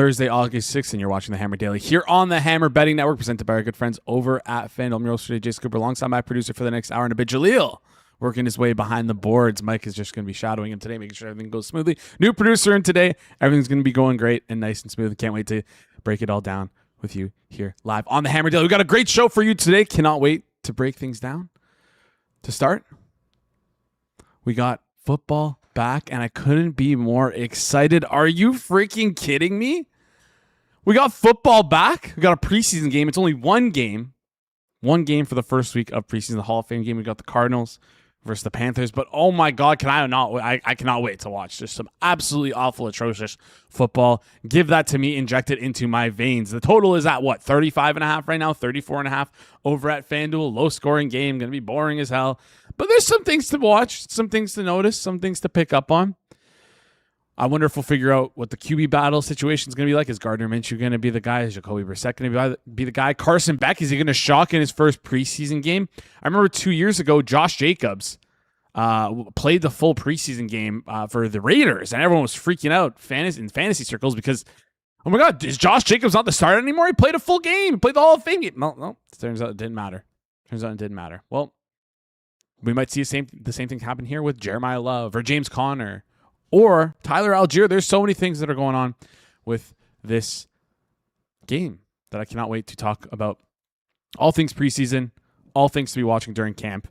Thursday, August 6th, and you're watching the Hammer Daily here on the Hammer Betting Network, presented by our good friends over at FanDuel. I'm your host today, Jacob Gramegna, alongside my producer for the next hour and a bit, Jaleel, working his way behind the boards. Mike is just going to be shadowing him today, making sure everything goes smoothly. New producer in today. Everything's going to be going great and nice and smooth. Can't wait to break it all down with you here live on the Hammer Daily. We got a great show for you today. Cannot wait to break things down. To start, we got football back, and I couldn't be more excited. Are you freaking kidding me? We got football back. We got a preseason game. It's only one game for the first week of preseason, the Hall of Fame game. We got the Cardinals versus the Panthers, but oh my God, I cannot wait to watch. There's some absolutely awful, atrocious football. Give that to me, inject it into my veins. The total is at what, 35.5 right now, 34.5 over at FanDuel. Low scoring game, going to be boring as hell. But there's some things to watch, some things to notice, some things to pick up on. I wonder if we'll figure out what the QB battle situation is going to be like. Is Gardner Minshew going to be the guy? Is Jacoby Brissett going to be the guy? Carson Beck, is he going to shock in his first preseason game? I remember 2 years ago, Josh Jacobs played the full preseason game for the Raiders, and everyone was freaking out in fantasy circles because, oh my God, is Josh Jacobs not the starter anymore? He played a full game. He played the Hall of Fame game. No, turns out it didn't matter. Well, we might see the same thing happen here with Jeremiah Love or James Conner or Tyler Algier. There's so many things that are going on with this game that I cannot wait to talk about. All things preseason, all things to be watching during camp.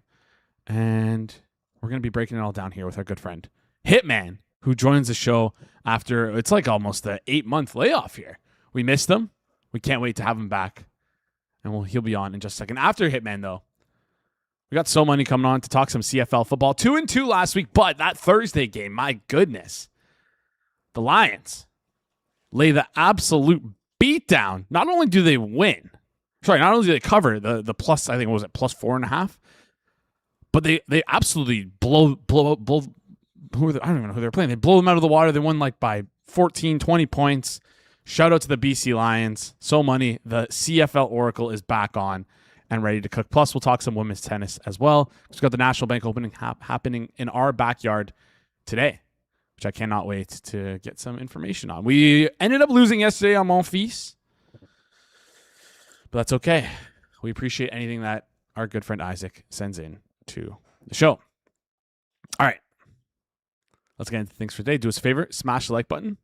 And we're going to be breaking it all down here with our good friend, Hitman, who joins the show after, it's like almost an 8-month layoff here. We missed him. We can't wait to have him back. And he'll be on in just a second. After Hitman, though, we got so many coming on to talk some CFL football. 2-2 last week, but that Thursday game, my goodness. The Lions lay the absolute beat down. Not only do they win, not only do they cover the plus, I think, what was it, plus 4.5? But they absolutely blow I don't even know who they're playing. They blow them out of the water. They won like by 14, 20 points. Shout out to the BC Lions. So money. The CFL Oracle is back on and ready to cook. Plus, we'll talk some women's tennis as well. We've got the National Bank opening happening in our backyard today, which I cannot wait to get some information on. We ended up losing yesterday on Monfils, but that's okay. We appreciate anything that our good friend Isaac sends in to the show. All right. Let's get into things for today. Do us a favor, smash the like button.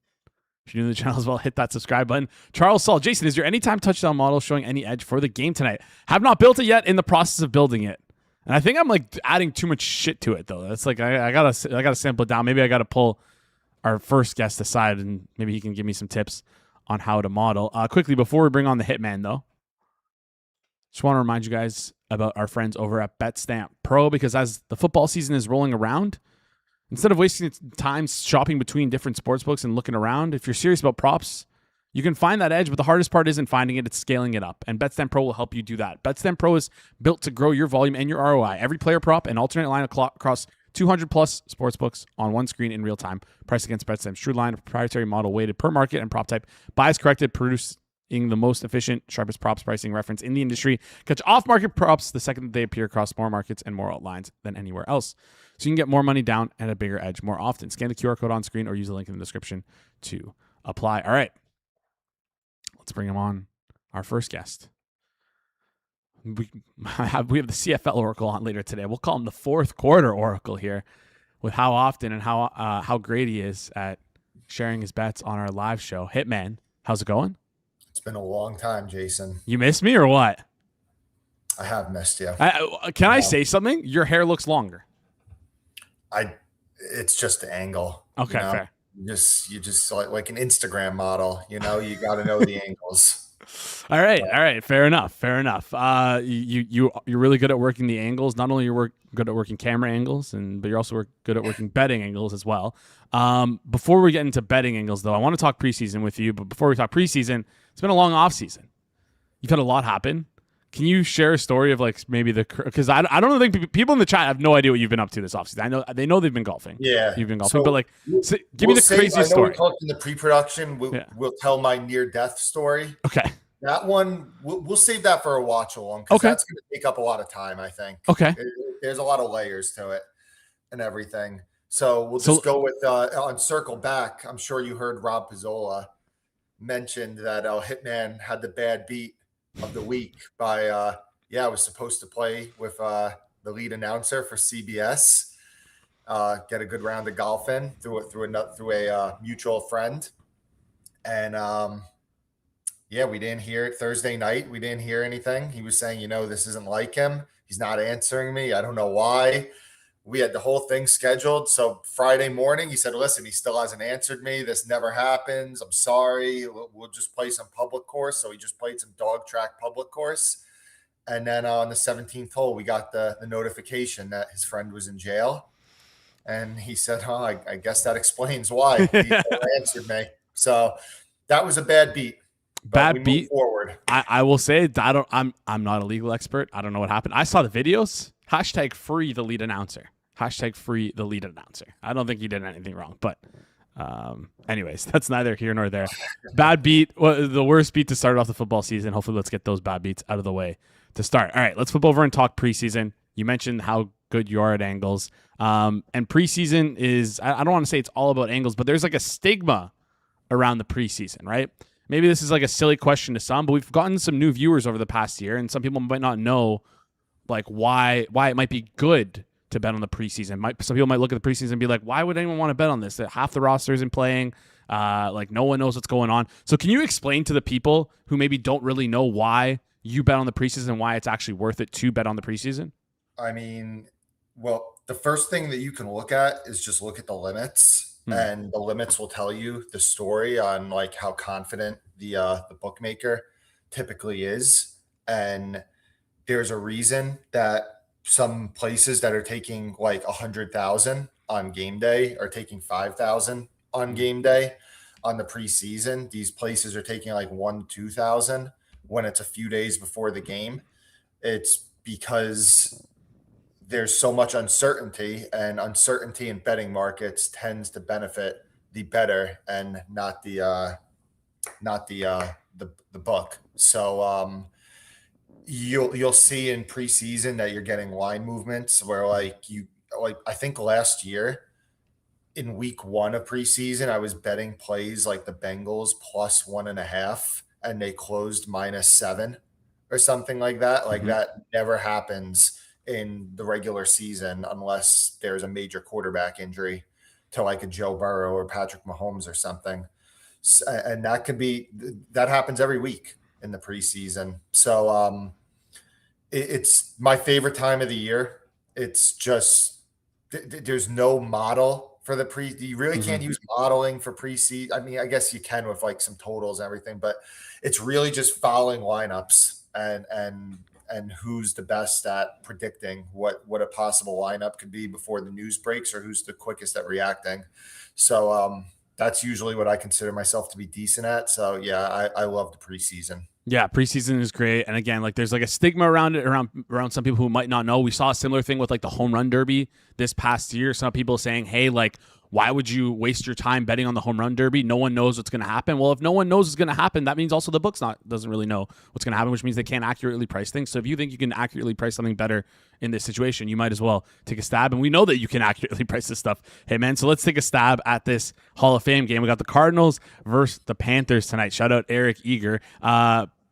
If you're new to the channel as well, hit that subscribe button. Charles Saul, Jason, is your anytime touchdown model showing any edge for the game tonight? Have not built it yet, in the process of building it. And I think I'm like adding too much shit to it though. That's like I gotta sample it down. Maybe I gotta pull our first guest aside and maybe he can give me some tips on how to model. Quickly before we bring on the Hitman though, just want to remind you guys about our friends over at BetStamp Pro, because as the football season is rolling around, instead of wasting time shopping between different sportsbooks and looking around, if you're serious about props, you can find that edge, but the hardest part isn't finding it, it's scaling it up. And BetStamp Pro will help you do that. BetStamp Pro is built to grow your volume and your ROI. Every player prop and alternate line across 200 plus sportsbooks on one screen in real time. Price against BetStamp's true line, a proprietary model weighted per market and prop type. Bias corrected, producing the most efficient, sharpest props pricing reference in the industry. Catch off-market props the second that they appear across more markets and more outlines than anywhere else. So you can get more money down and a bigger edge more often. Scan the QR code on screen or use the link in the description to apply. All right. Let's bring him on, our first guest. We have the CFL Oracle on later today. We'll call him the fourth quarter Oracle here, with how often and how great he is at sharing his bets on our live show. Hitman, how's it going? It's been a long time, Jason. You missed me or what? I have missed you. Can I say something? Your hair looks longer. It's just the angle. Okay, fair. You just like an Instagram model, you got to know the angles. All right. Fair enough. You're really good at working the angles. Not only you're good at working camera angles, but you're also good at working betting angles as well. Before we get into betting angles, though, I want to talk preseason with you. But before we talk preseason, it's been a long off season. You've had a lot happen. Can you share a story of like maybe because I don't think people in the chat have no idea what you've been up to this offseason. I know they know they've been golfing. Yeah, you've been golfing, but like, give me the craziest story. We talked in the pre-production. We'll tell my near-death story. Okay, that one we'll save that for a watch along. Okay, that's going to take up a lot of time. I think. Okay, there's a lot of layers to it and everything. So we'll just go with on circle back. I'm sure you heard Rob Pizzola mentioned that Hitman had the bad beat of the week by I was supposed to play with the lead announcer for CBS, get a good round of golf in through a mutual friend, and we didn't hear it Thursday night. We didn't hear anything. He was saying, this isn't like him. He's not answering me. I don't know why. We had the whole thing scheduled. So Friday morning, he said, listen, he still hasn't answered me. This never happens. I'm sorry. We'll just play some public course. So we just played some dog track public course. And then on the 17th hole, we got the notification that his friend was in jail. And he said, I guess that explains why he never answered me. So that was a bad beat. Bad beat forward. I will say I'm not a legal expert. I don't know what happened. I saw the videos. #free the lead announcer. #free the lead announcer. I don't think he did anything wrong, but anyways, that's neither here nor there. Bad beat. Well, the worst beat to start off the football season. Hopefully, let's get those bad beats out of the way to start. All right, let's flip over and talk preseason. You mentioned how good you are at angles, and preseason is. I don't want to say it's all about angles, but there's like a stigma around the preseason, right? Maybe this is like a silly question to some, but we've gotten some new viewers over the past year, and some people might not know like why it might be good to bet on the preseason. Some people might look at the preseason and be like, why would anyone want to bet on this? That half the roster isn't playing, like no one knows what's going on. So can you explain to the people who maybe don't really know why you bet on the preseason and why it's actually worth it to bet on the preseason? I mean, well, the first thing that you can look at is just look at the limits, and the limits will tell you the story on like how confident the bookmaker typically is. And there's a reason that some places that are taking like 100,000 on game day are taking 5,000 on game day. On the preseason, these places are taking like 2,000 when it's a few days before the game. It's because there's so much uncertainty, and uncertainty in betting markets tends to benefit the bettor and not the book. So you'll see in preseason that you're getting line movements where I think last year in week 1 of preseason, I was betting plays like the Bengals plus 1.5 and they closed -7 or something like that. Like that never happens in the regular season unless there's a major quarterback injury to like a Joe Burrow or Patrick Mahomes or something. And that happens every week in the preseason. So it's my favorite time of the year. It's just there's no model for the you really can't use modeling for preseason. I mean, I guess you can with like some totals and everything, but it's really just following lineups and who's the best at predicting what a possible lineup could be before the news breaks, or who's the quickest at reacting. So that's usually what I consider myself to be decent at. So yeah, I love the preseason. Yeah, preseason is great. And again, like there's like a stigma around it, around some people who might not know. We saw a similar thing with like the home run derby this past year. Some people saying, hey, like, why would you waste your time betting on the home run derby? No one knows what's going to happen. Well, if no one knows what's going to happen, that means also the books doesn't really know what's going to happen, which means they can't accurately price things. So if you think you can accurately price something better in this situation, you might as well take a stab. And we know that you can accurately price this stuff. Hey, man, so let's take a stab at this Hall of Fame game. We got the Cardinals versus the Panthers tonight. Shout out Eric Eager.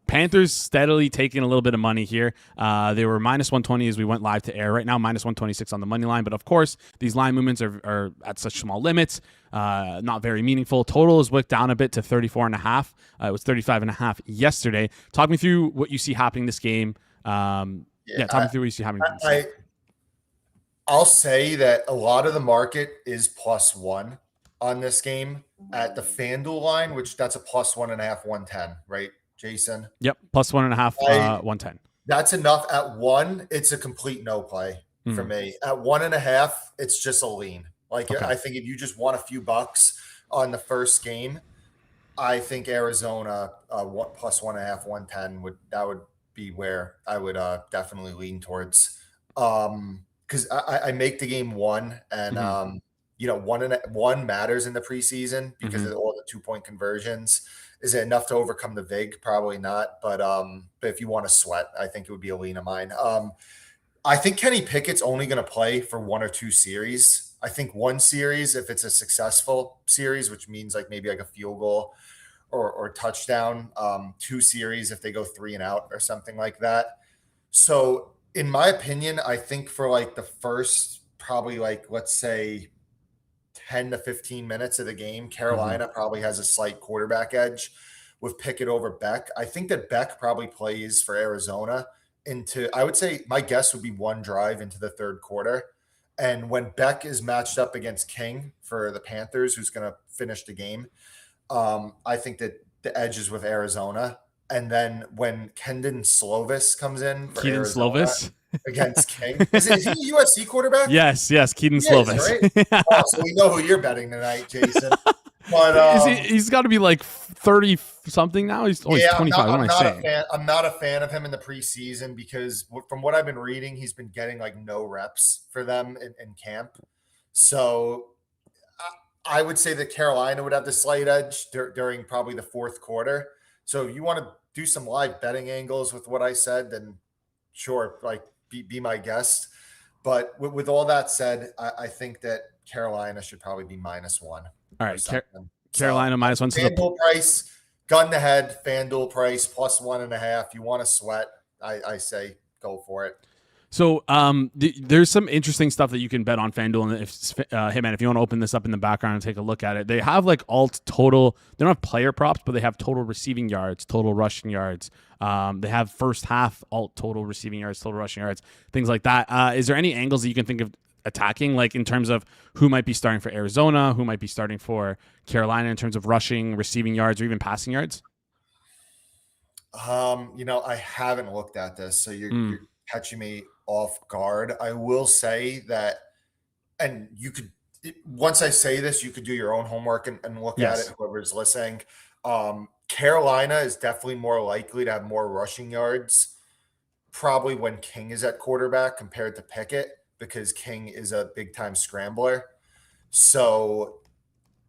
Panthers steadily taking a little bit of money here. They were -120 as we went live to air. Right now, -126 on the money line. But of course, these line movements are at such small limits, not very meaningful. Total is wicked down a bit to 34.5. It was 35.5 yesterday. Talk me through what you see happening this game. Talk me through what you see happening this game. I'll say that a lot of the market is +1 on this game at the FanDuel line, which that's a +1.5, 110, right, Jason? Yep, +1.5, 110. That's enough. At 1, it's a complete no play for me. At 1.5, it's just a lean. Like okay. I think if you just want a few bucks on the first game, I think Arizona +1.5, 110 would be where I would definitely lean towards. Because I make the game 1, and 1 matters in the preseason because of all the 2-point conversions. Is it enough to overcome the VIG? Probably not. But if you want to sweat, I think it would be a lean of mine. I think Kenny Pickett's only going to play for 1 or 2 series. I think 1 series, if it's a successful series, which means like maybe like a field goal or touchdown, 2 series if they go 3-and-out or something like that. So in my opinion, I think for like the first probably like let's say 10 to 15 minutes of the game, Carolina probably has a slight quarterback edge with Pickett over Beck. I think that Beck probably plays for Arizona into, I would say my guess would be one drive into the third quarter. And when Beck is matched up against King for the Panthers, who's going to finish the game, I think that the edge is with Arizona. And then when Kendon Slovis comes in for Keaton Arizona Slovis against King, is he a USC quarterback? Yes, Keaton He is, Slovis. right? Oh, so we know who you're betting tonight, Jason. But He's got to be like 30 something now. He's 25. I'm not a fan of him in the preseason because from what I've been reading, he's been getting like no reps for them in camp. So I would say that Carolina would have the slight edge during probably the fourth quarter. So if you want to do some live betting angles with what I said, then sure, like be my guest. But with all that said, I think that Carolina should probably be -1. All right, Carolina -1. So FanDuel price, gun to head, FanDuel price +1.5. You want to sweat? I say go for it. So there's some interesting stuff that you can bet on FanDuel. And if Hitman, if you want to open this up in the background and take a look at it, they have like alt total. They don't have player props, but they have total receiving yards, total rushing yards. They have first half alt total receiving yards, total rushing yards, things like that. Is there any angles that you can think of attacking, like in terms of who might be starting for Arizona, who might be starting for Carolina in terms of rushing, receiving yards, or even passing yards? I haven't looked at this, so you're catching me off guard. I will say that, and you could, once I say this, you could do your own homework and look at it, whoever's listening. Carolina is definitely more likely to have more rushing yards probably when King is at quarterback compared to Pickett, because King is a big time scrambler. So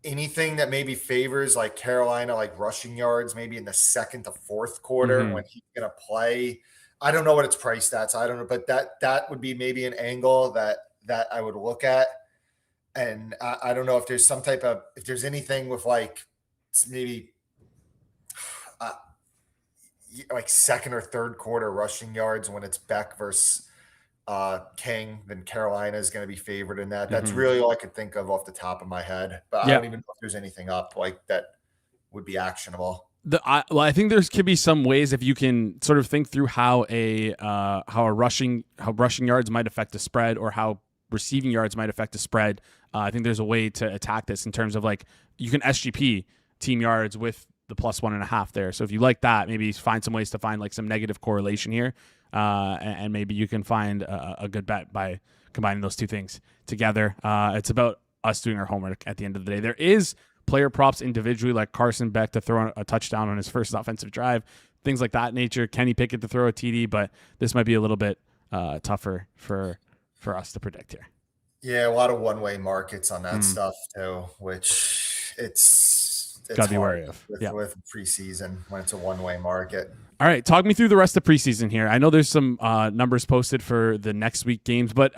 anything that maybe favors like Carolina, like rushing yards, maybe in the second to fourth quarter when he's going to play. I don't know what its price stats. I don't know, but that would be maybe an angle that I would look at. And I don't know if there's if there's anything with like maybe like second or third quarter rushing yards when it's Beck versus King, then Carolina is going to be favored in that. That's really all I could think of off the top of my head. But I don't even know if there's anything up like that would be actionable. I think there could be some ways if you can sort of think through how rushing yards might affect the spread, or how receiving yards might affect the spread. I think there's a way to attack this in terms of like you can SGP team yards with the +1.5 there. So if you like that, maybe find some ways to find like some negative correlation here, and maybe you can find a good bet by combining those two things together. It's about us doing our homework at the end of the day. There is player props individually, like Carson Beck to throw a touchdown on his first offensive drive, things like that nature. Kenny Pickett to throw a TD, but this might be a little bit tougher for us to predict here. Yeah, a lot of one-way markets on that stuff too, which it's gotta be wary of with preseason when it's a one-way market. All right, talk me through the rest of preseason here. I know there's some numbers posted for the next week games, but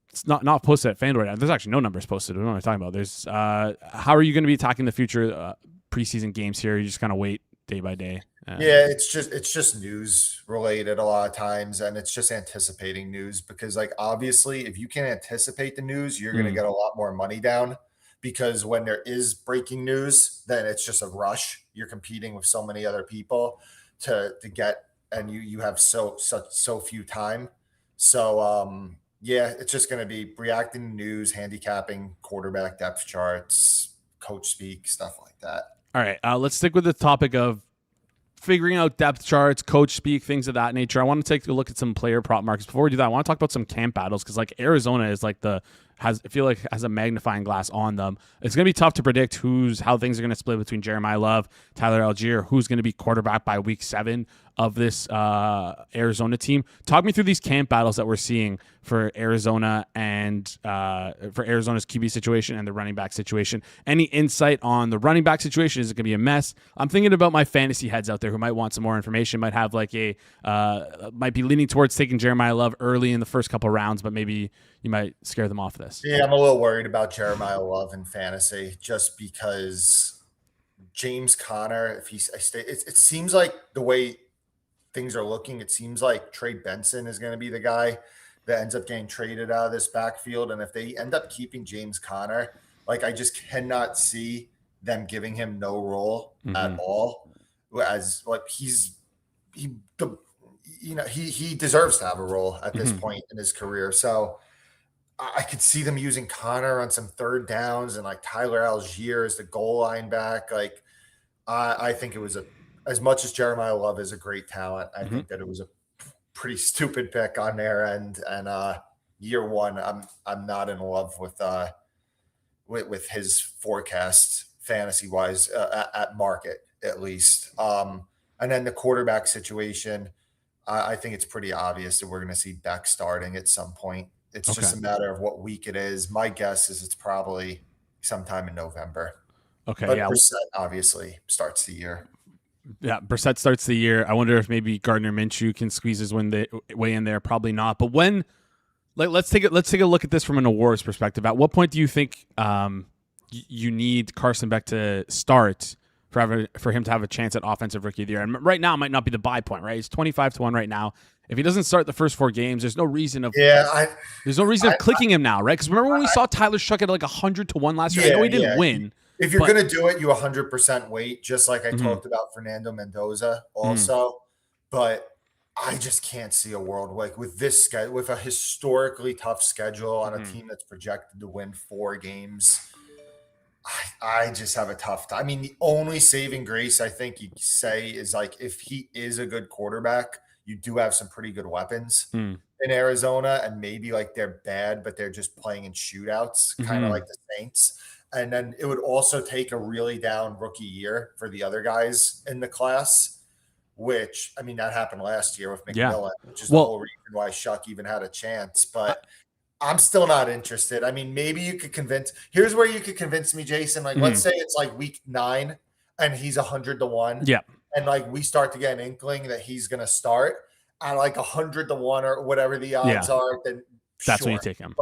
it's not posted at FanDuel. There's actually no numbers posted. What am I talking about? There's how are you going to be attacking the future preseason games here? You just kind of wait day by day. Yeah, it's just news related a lot of times, and it's just anticipating news because, like, obviously, if you can anticipate the news, you're going to get a lot more money down. Because when there is breaking news, then it's just a rush. You're competing with so many other people to get, and you have so few time. So yeah, it's just going to be reacting to news, handicapping, quarterback depth charts, coach speak, stuff like that. All right, let's stick with the topic of figuring out depth charts, coach speak, things of that nature. I want to take a look at some player prop markets. Before we do that, I want to talk about some camp battles because like Arizona is like has a magnifying glass on them. It's going to be tough to predict how things are going to split between Jeremiah Love, Tyler Algier, who's going to be quarterback by week 7 of this Arizona team. Talk me through these camp battles that we're seeing for Arizona and for Arizona's QB situation and the running back situation. Any insight on the running back situation? Is it going to be a mess? I'm thinking about my fantasy heads out there who might want some more information, might have like might be leaning towards taking Jeremiah Love early in the first couple rounds, but maybe you might scare them off this. Yeah, I'm a little worried about Jeremiah Love in fantasy just because James Conner, if I stay, it seems like the way things are looking, it seems like Trey Benson is going to be the guy that ends up getting traded out of this backfield. And if they end up keeping James Conner, like I just cannot see them giving him no role at all. As like he deserves to have a role at this point in his career. So I could see them using Connor on some third downs and like Tyler Algier as the goal line back. Like I think it was as much as Jeremiah Love is a great talent, I think that it was a pretty stupid pick on their end. And year one, I'm not in love with his forecast fantasy wise at market at least. And then the quarterback situation, I think it's pretty obvious that we're going to see Beck starting at some point. It's just a matter of what week it is. My guess is it's probably sometime in November. Okay, but Brissett obviously starts the year. Yeah, Brissett starts the year. I wonder if maybe Gardner Minshew can squeeze his way in there. Probably not. But when, let's take a look at this from an awards perspective. At what point do you think you need Carson Beck to start for him to have a chance at offensive rookie of the year? And right now might not be the buy point, right? He's 25-1 right now. If he doesn't start the first 4 games, there's no reason of clicking him now, right? Because remember when we saw Tyler Shuck at like 100-1 last year? I know he didn't win. If you're going to do it, you 100% wait, just like I talked about Fernando Mendoza also. But I just can't see a world like with this schedule, with a historically tough schedule on a team that's projected to win 4 games. I just have a tough time. I mean, the only saving grace I think you say is like if he is a good quarterback, you do have some pretty good weapons in Arizona, and maybe like they're bad, but they're just playing in shootouts, kind of like the Saints. And then it would also take a really down rookie year for the other guys in the class, which, I mean, that happened last year with McMillan, which is the whole reason why Shuck even had a chance. But I'm still not interested. I mean, maybe you could here's where you could convince me, Jason. Like, let's say it's like week 9 and he's 100-1. Yeah. And like we start to get an inkling that he's going to start at like 100-1 or whatever the odds are, then that's when you take him.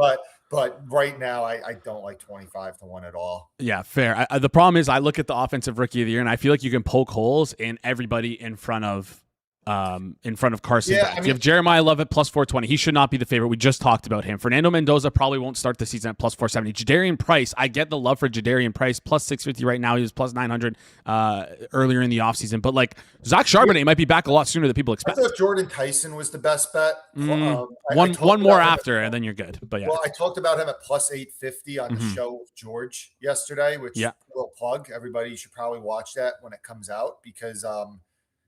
But right now, I don't like 25-1 at all. Yeah, fair. The problem is I look at the offensive rookie of the year, and I feel like you can poke holes in everybody in front of Carson Beck. I mean, you have Jeremiah Love at plus 420. He should not be the favorite. We just talked about him. Fernando Mendoza probably won't start the season at plus 470. Jadarian Price, I get the love for Jadarian Price, plus 650 right now. He was plus 900 earlier in the offseason. But like Zach Charbonnet might be back a lot sooner than people expect. I thought Jordan Tyson was the best bet. One more after, and then you're good. But yeah. Well, I talked about him at plus 850 on the show with George yesterday, which a little plug. Everybody should probably watch that when it comes out because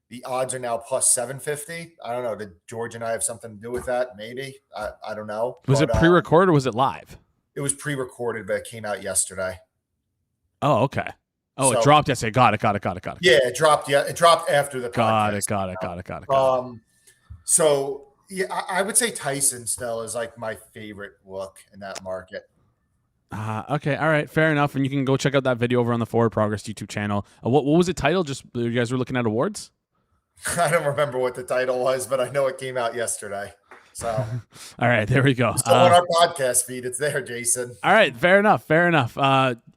the odds are now plus 750. I don't know. Did George and I have something to do with that? Maybe. I don't know. Was it pre-recorded or was it live? It was pre-recorded, but it came out yesterday. Oh, okay. Oh, so, it dropped yesterday. Got it. Yeah, it dropped. Yeah, it dropped after the podcast. Got it. So yeah, I would say Tyson still is like my favorite look in that market. Okay, all right, fair enough. And you can go check out that video over on the Forward Progress YouTube channel. What was it titled? Just you guys were looking at awards? I don't remember what the title was, but I know it came out yesterday. So, all right, there we go. Still on our podcast feed, it's there, Jason. All right, fair enough.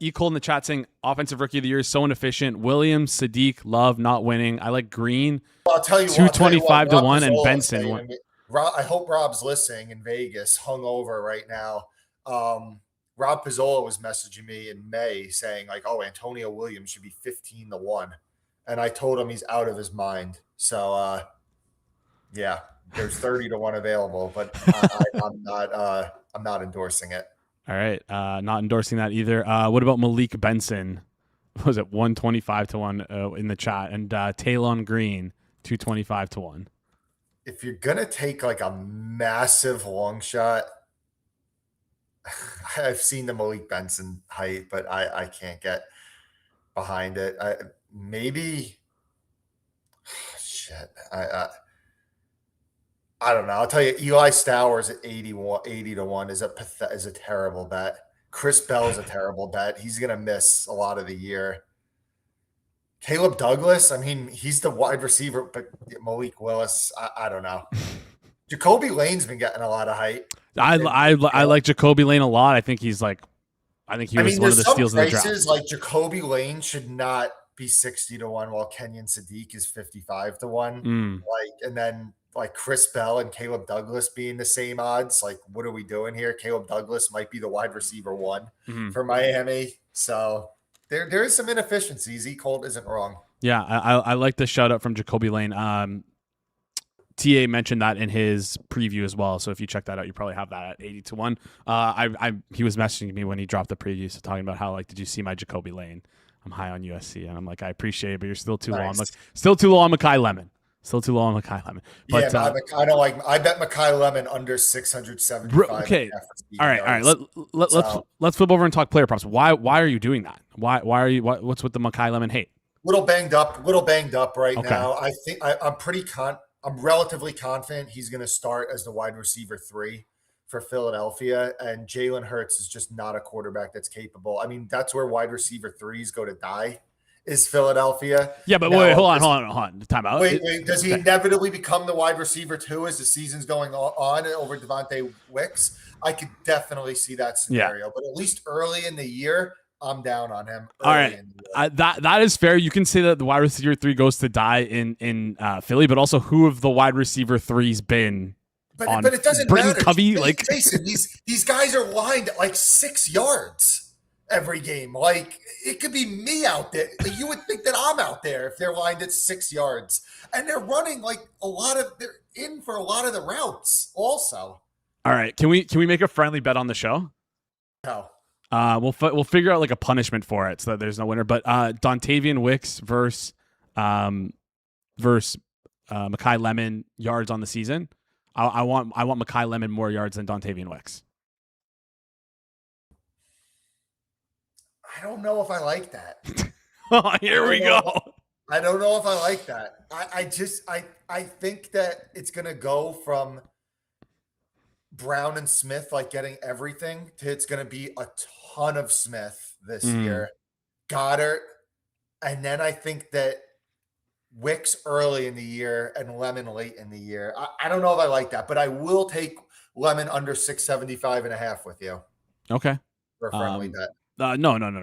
E. Cole in the chat saying offensive rookie of the year is so inefficient. Williams, Sadiq, Love not winning. I like Green. Well, I'll tell you 225-1 and Benson. I hope Rob's listening in Vegas, hungover right now. Rob Pizzola was messaging me in May saying like, "Oh, Antonio Williams should be 15-1," and I told him he's out of his mind. So, yeah, there's 30-1 available, but I'm not endorsing it. All right, not endorsing that either. What about Malik Benson? What was it 125-1 in the chat, and Taylon Green 225-1. If you're gonna take like a massive long shot, I've seen the Malik Benson height, but I can't get behind it. Maybe shit. I don't know. I'll tell you, Eli Stowers at 80-1 is a terrible bet. Chris Bell's a terrible bet. He's gonna miss a lot of the year. Caleb Douglas, I mean, he's the wide receiver, but Malik Willis, I don't know. Jacoby Lane's been getting a lot of hype. I like Jacoby Lane a lot. I think he was one of the steals in the draft. Like Jacoby Lane should not be 60 to 1, while Kenyon Sadiq is 55 to 1. Mm. And then Chris Bell and Caleb Douglas being the same odds. What are we doing here? Caleb Douglas might be the wide receiver 1 for Miami. So there is some inefficiencies. Zeke Holt isn't wrong. Yeah, I like the shout out from Jacoby Lane. TA mentioned that in his preview as well. So if you check that out, you probably have that at 80 to 1. He was messaging me when he dropped the preview, so talking about how did you see my Jacoby Lane? I'm high on USC, and I'm like, I appreciate it, but you're still too low. I'm like, still too low on Makai Lemon. Still too low on Makai Lemon. But, yeah, I don't like. I bet Makai Lemon under 675. Okay, all right. Let's flip over and talk player props. Why are you doing that? Why are you? What's with the Makai Lemon hate? Little banged up right now. I think I'm relatively confident he's going to start as the wide receiver 3 for Philadelphia, and Jalen Hurts is just not a quarterback that's capable. I mean, that's where wide receiver 3s go to die, is Philadelphia. Yeah, but wait, hold on. Time out. Wait. Does he inevitably become the wide receiver 2 as the season's going on over Devontae Wicks? I could definitely see that scenario, but at least early in the year, I'm down on him. All right, that is fair. You can say that the wide receiver 3 goes to die in Philly, but also who have the wide receiver 3s been? But it doesn't Britton matter. Covey, Jason, these guys are lined at 6 yards every game. It could be me out there. You would think that I'm out there if they're lined at 6 yards, and they're running they're in for a lot of the routes also. All right, can we make a friendly bet on the show? No. We'll figure out a punishment for it so that there's no winner. But Dontavian Wicks versus Makai Lemon yards on the season. I want Makai Lemon more yards than Dontavian Wicks. I don't know if I like that. Here we go. I don't know if I like that. I think that it's gonna go from Brown and Smith getting everything to it's going to be a ton of Smith this year, Goddard, and then I think that Wicks early in the year and Lemon late in the year. I don't know if I like that, but I will take Lemon under 675.5 with you. Okay. For a friendly bet. No.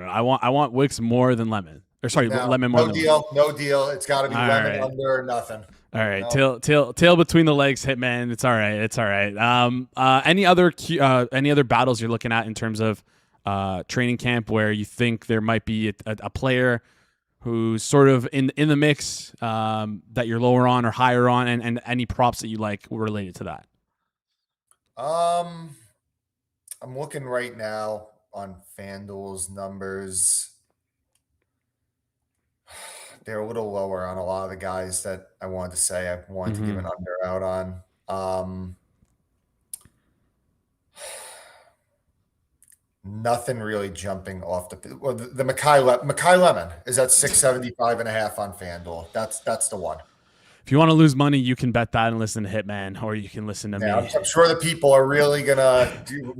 I want Wicks more than Lemon. Or sorry, Lemon more than Lemon. No deal. It's got to be Lemon under or nothing. All right, no. tail between the legs, Hitman. It's all right. Any other battles you're looking at in terms of training camp where you think there might be a player who's sort of in the mix that you're lower on or higher on, and any props that you like related to that? I'm looking right now on FanDuel's numbers. They're a little lower on a lot of the guys that I wanted to say I wanted to give an under out on. Nothing really jumping off the Makai Lemon is at 675.5 on FanDuel. That's the one. If you want to lose money, you can bet that and listen to Hitman, or you can listen to me. I'm sure the people are really going to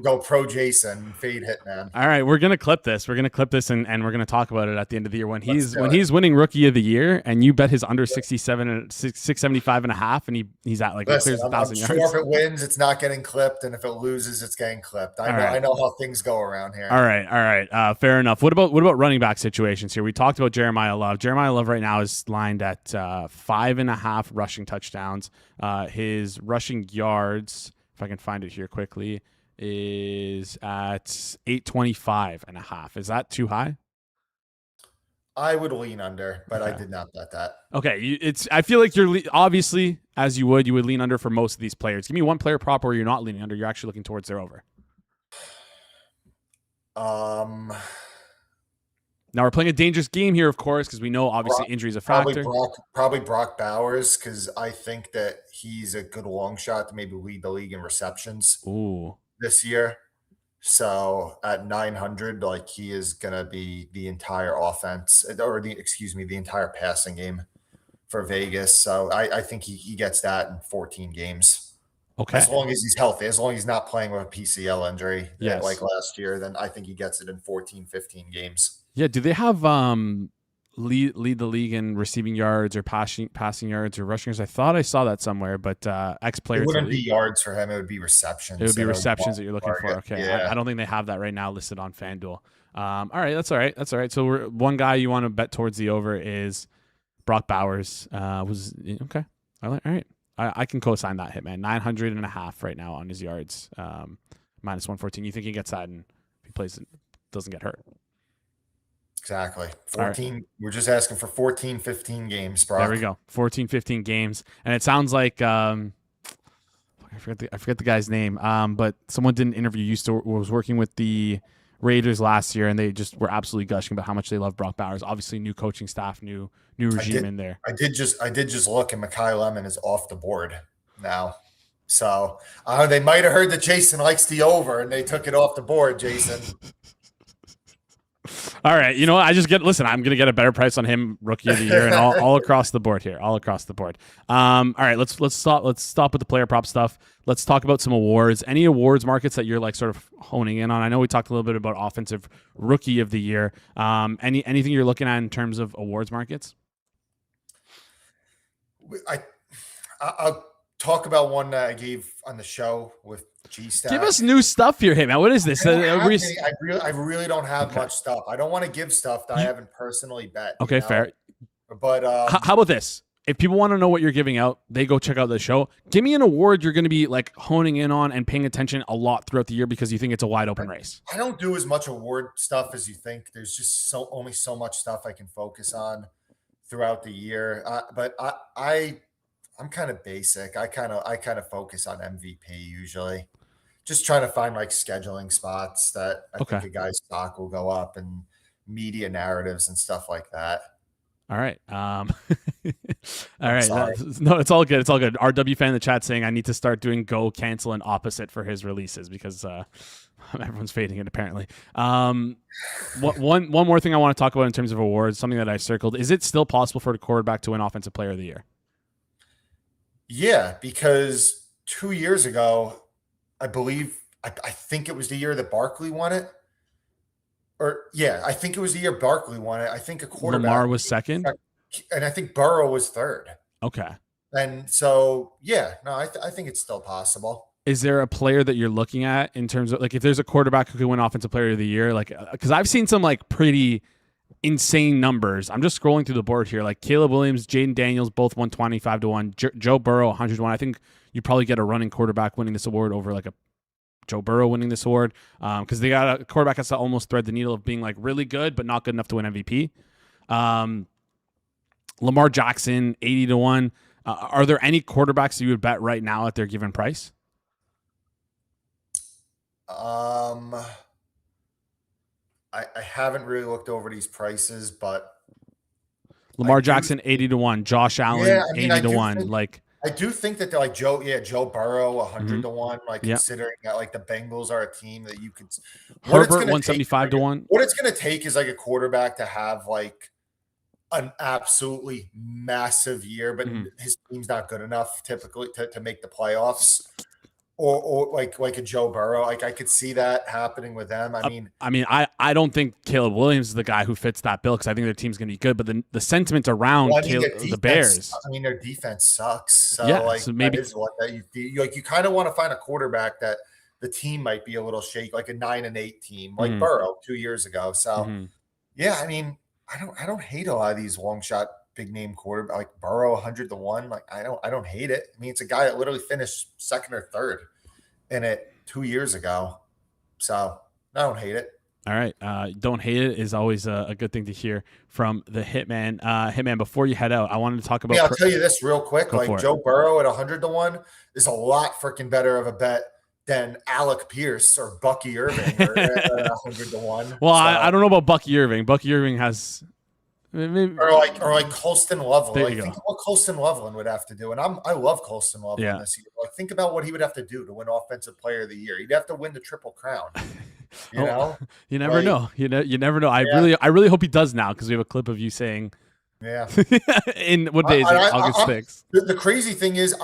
go pro Jason and fade Hitman. All right, we're going to clip this. And we're going to talk about it at the end of the year when he's winning Rookie of the Year, and you bet his under 675.5, and he's at clears 1,000 yards. I'm sure if it wins, it's not getting clipped, and if it loses, it's getting clipped. I know how things go around here. All right. Fair enough. What about running back situations here? We talked about Jeremiah Love. Jeremiah Love right now is lined at 5.5 rushing touchdowns. His rushing yards, if I can find it here quickly, is at 825.5. Is that too high? I would lean under, but I did not bet that. Okay, I feel like you're obviously, as you would lean under for most of these players. Give me one player prop where you're not leaning under. You're actually looking towards their over. Now we're playing a dangerous game here, of course, because we know obviously injury is a factor. Probably Brock Bowers, because I think that he's a good long shot to maybe lead the league in receptions this year. So at 900, he is gonna be the entire offense, or the entire passing game for Vegas. So I think he gets that in 14 games. Okay. As long as he's healthy, as long as he's not playing with a PCL injury like last year, then I think he gets it in 14, 15 games. Yeah, do they have lead the league in receiving yards or passing yards or rushing yards. I thought I saw that somewhere, but ex player. It wouldn't be yards for him. It would be receptions. It would be receptions that you're looking for. Okay, Yeah. I don't think they have that right now listed on FanDuel. All right, that's all right. That's all right. So one guy you want to bet towards the over is Brock Bowers. Was okay. All right. I can co-sign that, Hitman. 900.5 right now on his yards, minus 114. You think he gets that and if he plays it, doesn't get hurt? Exactly. 14. Right. We're just asking for 14, 15 games, Brock. There we go. 14, 15 games. And it sounds like I forget the guy's name. But someone did an interview was working with the Raiders last year, and they just were absolutely gushing about how much they love Brock Bowers. Obviously, new coaching staff, new regime in there. I did just look, and Mekhi Lemon is off the board now. So they might have heard that Jason likes the over, and they took it off the board, Jason. All right, you know what? I'm gonna get a better price on him rookie of the year and all across the board here, all across the board. All right, let's stop with the player prop stuff. Let's talk about some awards. Any awards markets that you're like sort of honing in on? I know we talked a little bit about offensive rookie of the year. Anything you're looking at in terms of awards markets? I'll talk about one that I gave on the show with G-Stat. Give us new stuff here, Hitman. What is this? I really don't have much stuff. I don't want to give stuff that I haven't personally bet. Okay, fair. But how about this? If people want to know what you're giving out, they go check out the show. Give me an award you're going to be like honing in on and paying attention a lot throughout the year because you think it's a wide open race. I don't do as much award stuff as you think. There's just only so much stuff I can focus on throughout the year. But I'm kind of basic. I kind of focus on MVP usually. Just trying to find like scheduling spots that I think a guy's stock will go up and media narratives and stuff like that. All right. All right. No, it's all good. It's all good. RW fan in the chat saying I need to start doing go, cancel, and opposite for his releases because everyone's fading it apparently. One more thing I want to talk about in terms of awards, something that I circled. Is it still possible for a quarterback to win Offensive Player of the Year? Yeah, because 2 years ago, I think it was the year that Barkley won it. I think it was the year Barkley won it. I think a quarterback. Lamar was second. And I think Burrow was third. Okay. And so, I think it's still possible. Is there a player that you're looking at in terms of like if there's a quarterback who could win Offensive Player of the Year? Like, because I've seen some like pretty insane numbers. I'm just scrolling through the board here. Like Caleb Williams, Jaden Daniels, both 125 to 1. Joe Burrow, 101. I think you probably get a running quarterback winning this award over like a Joe Burrow winning this award because they got a quarterback that's almost thread the needle of being like really good but not good enough to win MVP. Lamar Jackson, 80 to 1. Are there any quarterbacks you would bet right now at their given price? I haven't really looked over these prices, but Lamar Jackson, 80 to 1. Josh Allen, 80 to 1. I do think that they're like Joe Burrow, 100 to 1. Considering that like the Bengals are a team that you could Herbert, 175 to 1. What it's going to take is like a quarterback to have like an absolutely massive year, but his team's not good enough typically to make the playoffs. Or like a Joe Burrow, like I could see that happening with them. I don't think Caleb Williams is the guy who fits that bill because I think their team's going to be good. But the sentiment around the Bears, their defense sucks. So maybe that is what that you kind of want to find a quarterback that the team might be a little shaky, like a 9-8 team, like Burrow 2 years ago. So I don't hate a lot of these long shot big name quarterback like Burrow 100 to 1. Like I don't hate it. I mean, it's a guy that literally finished second or third in it 2 years ago. So I don't hate it. All right. Don't hate it is always a good thing to hear from the Hitman. Hitman, before you head out, I wanted to talk about. I'll tell you this real quick. Like Joe Burrow at 100 to 1 is a lot freaking better of a bet than Alec Pierce or Bucky Irving at 100 to 1. Well, I don't know about Bucky Irving. Bucky Irving has. Maybe. Or like Colston Loveland. Like think of what Colston Loveland would have to do, and I love Colston Loveland this year. Like think about what he would have to do to win Offensive Player of the Year. He'd have to win the Triple Crown. You know, you never know. You never know. I really hope he does now because we have a clip of you saying, in what day is it? August 6th. The crazy thing is,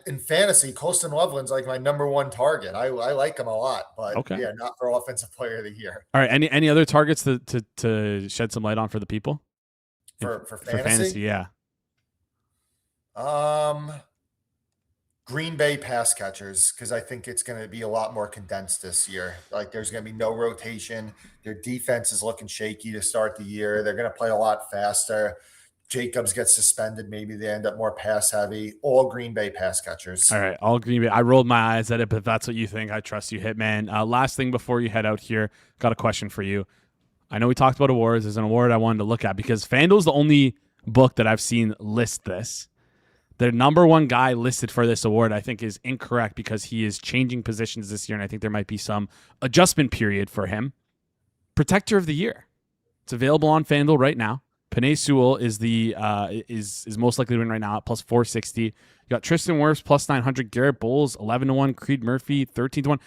in fantasy, Colston Loveland's like my number one target. I like him a lot, but not for Offensive Player of the Year. All right. Any other targets to shed some light on for the people? for for fantasy, fantasy. yeah. Green Bay pass catchers, because I think it's going to be a lot more condensed this year. Like there's going to be no rotation. Their defense is looking shaky to start the year. They're going to play a lot faster. Jacobs gets suspended. Maybe they end up more pass heavy. All Green Bay pass catchers. All right, all Green Bay. I rolled my eyes at it, but if that's what you think, I trust you, Hitman. Last thing before you head out here, got a question for you. I know we talked about awards. There's an award I wanted to look at because FanDuel's the only book that I've seen list this. The number one guy listed for this award, I think, is incorrect because he is changing positions this year, and I think there might be some adjustment period for him. Protector of the Year. It's available on FanDuel right now. Penei Sewell is the is most likely to win right now at plus 460. You got Tristan Wirfs plus 900, Garrett Bowles 11-1, Creed Murphy 13-1.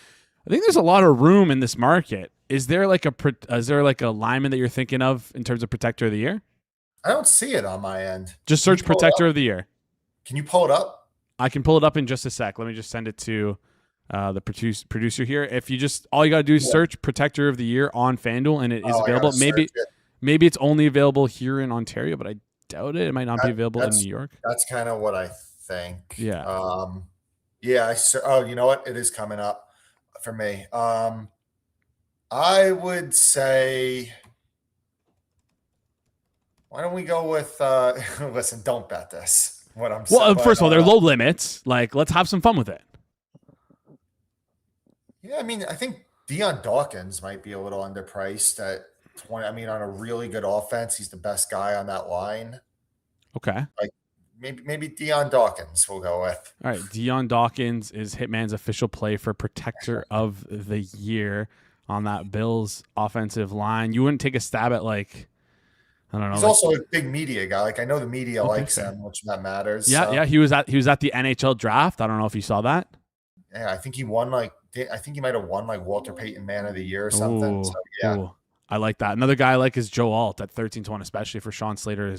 I think there's a lot of room in this market. Is there like a lineman that you're thinking of in terms of Protector of the Year? I don't see it on my end. Just search Protector of the Year. Can you pull it up? I can pull it up in just a sec. Let me just send it to the producer here. If you just all you gotta do is search Protector of the Year on FanDuel, and it is available. Maybe it's only available here in Ontario, but I doubt it. It might not be available in New York. That's kind of what I think. Yeah. Oh, you know what? It is coming up for me. I would say, why don't we go with? Listen, don't bet this. First of all, they're low limits. Like, let's have some fun with it. Yeah, I mean, I think Deion Dawkins might be a little underpriced at 20. I mean, on a really good offense, he's the best guy on that line. Okay. Like maybe Deion Dawkins we'll go with. All right, Deion Dawkins is Hitman's official play for Protector of the Year on that Bills offensive line. You wouldn't take a stab at I don't know. He's also a big media guy. Like I know the media likes him, which that matters. Yeah, yeah. He was at the NHL draft. I don't know if you saw that. Yeah, I think he won I think he might have won Walter Payton Man of the Year or something. So yeah. Ooh. I like that. Another guy I like is Joe Alt at 13-1, especially for Sean Slater.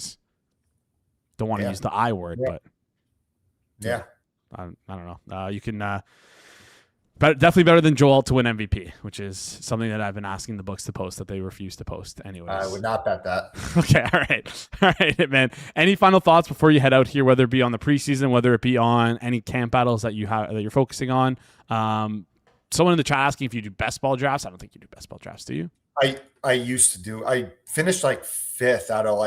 Don't want to use the I word, but yeah. I don't know. You can definitely better than Joe Alt to win MVP, which is something that I've been asking the books to post that they refuse to post. Anyways, I would not bet that. Okay, all right, man. Any final thoughts before you head out here, whether it be on the preseason, whether it be on any camp battles that you're focusing on? Someone in the chat asking if you do best ball drafts. I don't think you do best ball drafts, do you? I used to do. I finished 5th out of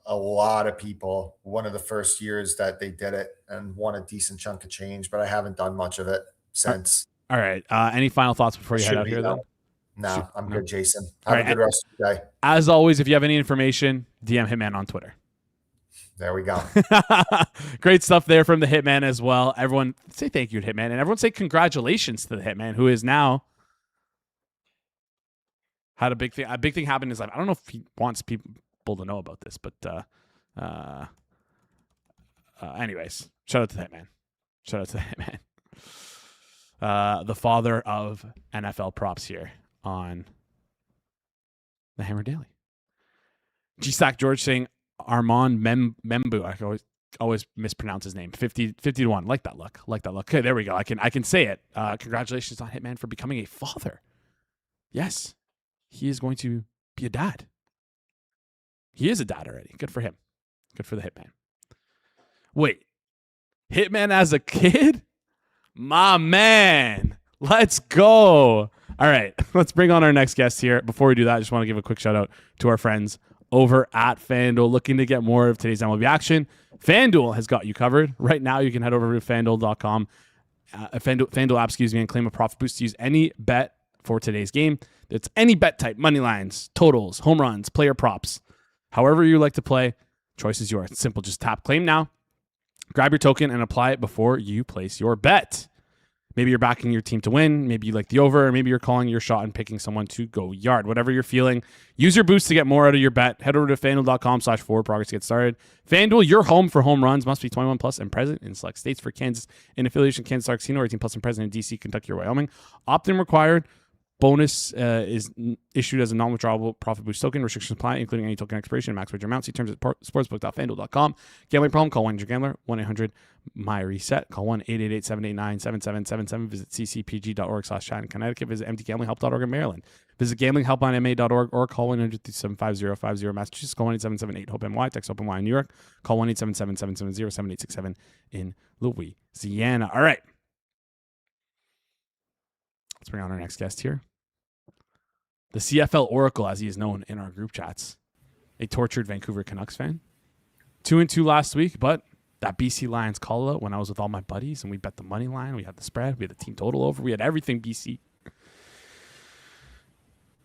a lot of people. One of the first years that they did it and won a decent chunk of change, but I haven't done much of it since. All right. Any final thoughts before you head out here, then? No, I'm good, Jason. Have a good rest of your day. As always, if you have any information, DM Hitman on Twitter. There we go. Great stuff there from the Hitman as well. Everyone say thank you to Hitman, and everyone say congratulations to the Hitman, who is now had a big thing. A big thing happened in his life. I don't know if he wants people to know about this, but anyways, shout out to the Hitman. Shout out to the Hitman. The father of NFL props here on the Hammer Daily. G-Stack George saying Armand Membu. I always mispronounce his name. 50-1. Like that look. Okay, there we go. I can say it. Congratulations on Hitman for becoming a father. Yes, he is going to be a dad. He is a dad already. Good for him. Good for the Hitman. Wait, Hitman as a kid? My man, let's go. All right, let's bring on our next guest here. Before we do that, I just want to give a quick shout out to our friends over at FanDuel. Looking to get more of today's MLB action? FanDuel has got you covered. Right now, you can head over to FanDuel.com, FanDuel app, and claim a profit boost to use any bet for today's game. It's any bet type, money lines, totals, home runs, player props. However you like to play, choice is yours. It's simple. Just tap claim now. Grab your token and apply it before you place your bet. Maybe you're backing your team to win. Maybe you like the over, or maybe you're calling your shot and picking someone to go yard. Whatever you're feeling, use your boost to get more out of your bet. Head over to FanDuel.com/forward-progress to get started. FanDuel, your home for home runs. Must be 21 plus and present in select states. For Kansas, in affiliation, Kansas Star Casino, 18 plus and present in DC, Kentucky, or Wyoming. Opt-in required. bonus is issued as a non-withdrawable profit boost token. Restrictions apply, including any token expiration and max wager amount. See terms at sportsbook.fanduel.com. Gambling problem? Call 1-800-GAMBLER. 1-800-MY-RESET. Call 1-888-789-7777. Visit ccpg.org/chat in Connecticut. Visit mtgamblinghelp.org in Maryland. Visit gamblinghelplinema.org or call 1-800-375-050. Massachusetts. Call 1-877-8-HOPE-NY. Text HOPE-NY in New York. Call 1-877-770-7867 in Louisiana. All right. Let's bring on our next guest here. The CFL Oracle, as he is known in our group chats. A tortured Vancouver Canucks fan. 2-2 last week, but that BC Lions call out when I was with all my buddies and we bet the money line. We had the spread. We had the team total over. We had everything BC.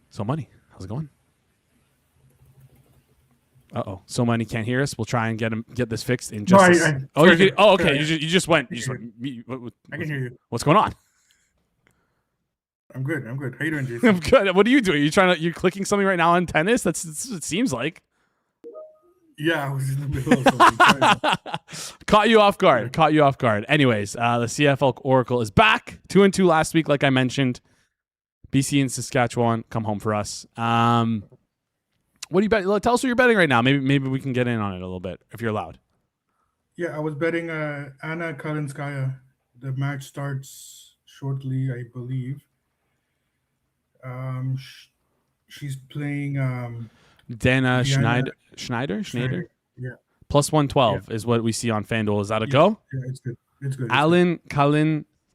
So Money, how's it going? Uh-oh. So Money can't hear us. We'll try and get this fixed in just okay. You just went. I can hear you. What's going on? I'm good. How you doing, Jason? I'm good. What are you doing? You're clicking something right now on tennis? That's what it seems like. Yeah, I was in the middle of something. Caught you off guard. Anyways, the CFL Oracle is back. 2-2 last week, like I mentioned. BC and Saskatchewan come home for us. What do you bet? Tell us what you're betting right now. Maybe we can get in on it a little bit if you're allowed. Yeah, I was betting Anna Kalinskaya. The match starts shortly, I believe. She's playing Dana Schneider. Yeah. Plus 112 is what we see on FanDuel. Is that a go? Yeah, it's good. Kalin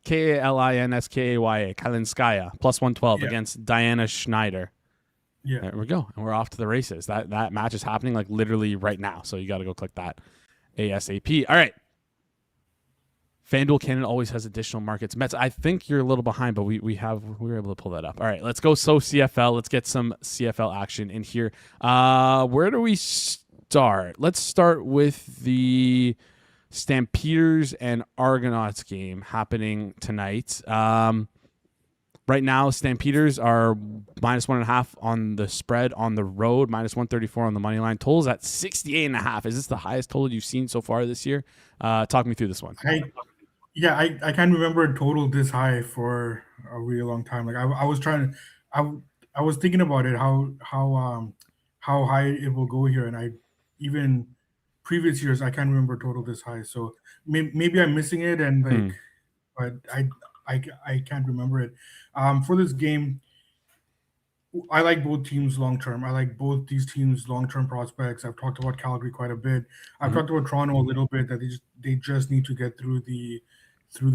Kalinskaya, Kalinskaya, plus 112 against Diana Schneider. Yeah. There we go. And we're off to the races. That match is happening like literally right now. So you got to go click that ASAP. All right. FanDuel Canada always has additional markets. Mets, I think you're a little behind, but we were able to pull that up. All right, let's go. So CFL, let's get some CFL action in here. Where do we start? Let's start with the Stampeders and Argonauts game happening tonight. Right now, Stampeders are minus 1.5 on the spread on the road, minus 134 on the money line. Total's at 68.5. Is this the highest total you've seen so far this year? Talk me through this one. I can't remember a total this high for a really long time. Like I was thinking about it, how high it will go here, and even previous years I can't remember a total this high. So maybe I'm missing it, and but I can't remember it. For this game, I like both teams long term. I like both these teams long term prospects. I've talked about Calgary quite a bit. I've talked about Toronto a little bit. That they just need to get through the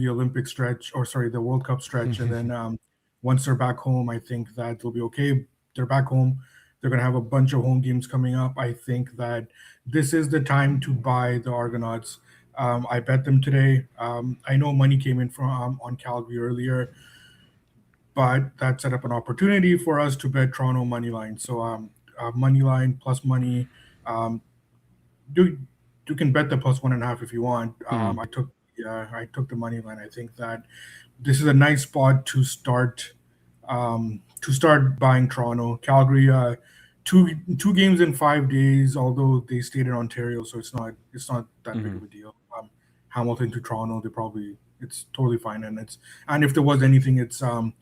Olympic stretch, the World Cup stretch, and then once they're back home, I think that they'll be okay. They're back home. They're going to have a bunch of home games coming up. I think that this is the time to buy the Argonauts. I bet them today. I know money came in from on Calgary earlier, but that set up an opportunity for us to bet Toronto money line. So money line plus money. You can bet the plus 1.5 if you want. I took the money line. I think that this is a nice spot to start buying Toronto. Calgary, two games in 5 days, although they stayed in Ontario, so it's not that big of a deal. Hamilton to Toronto, it's totally fine, and if there was anything, it's I'm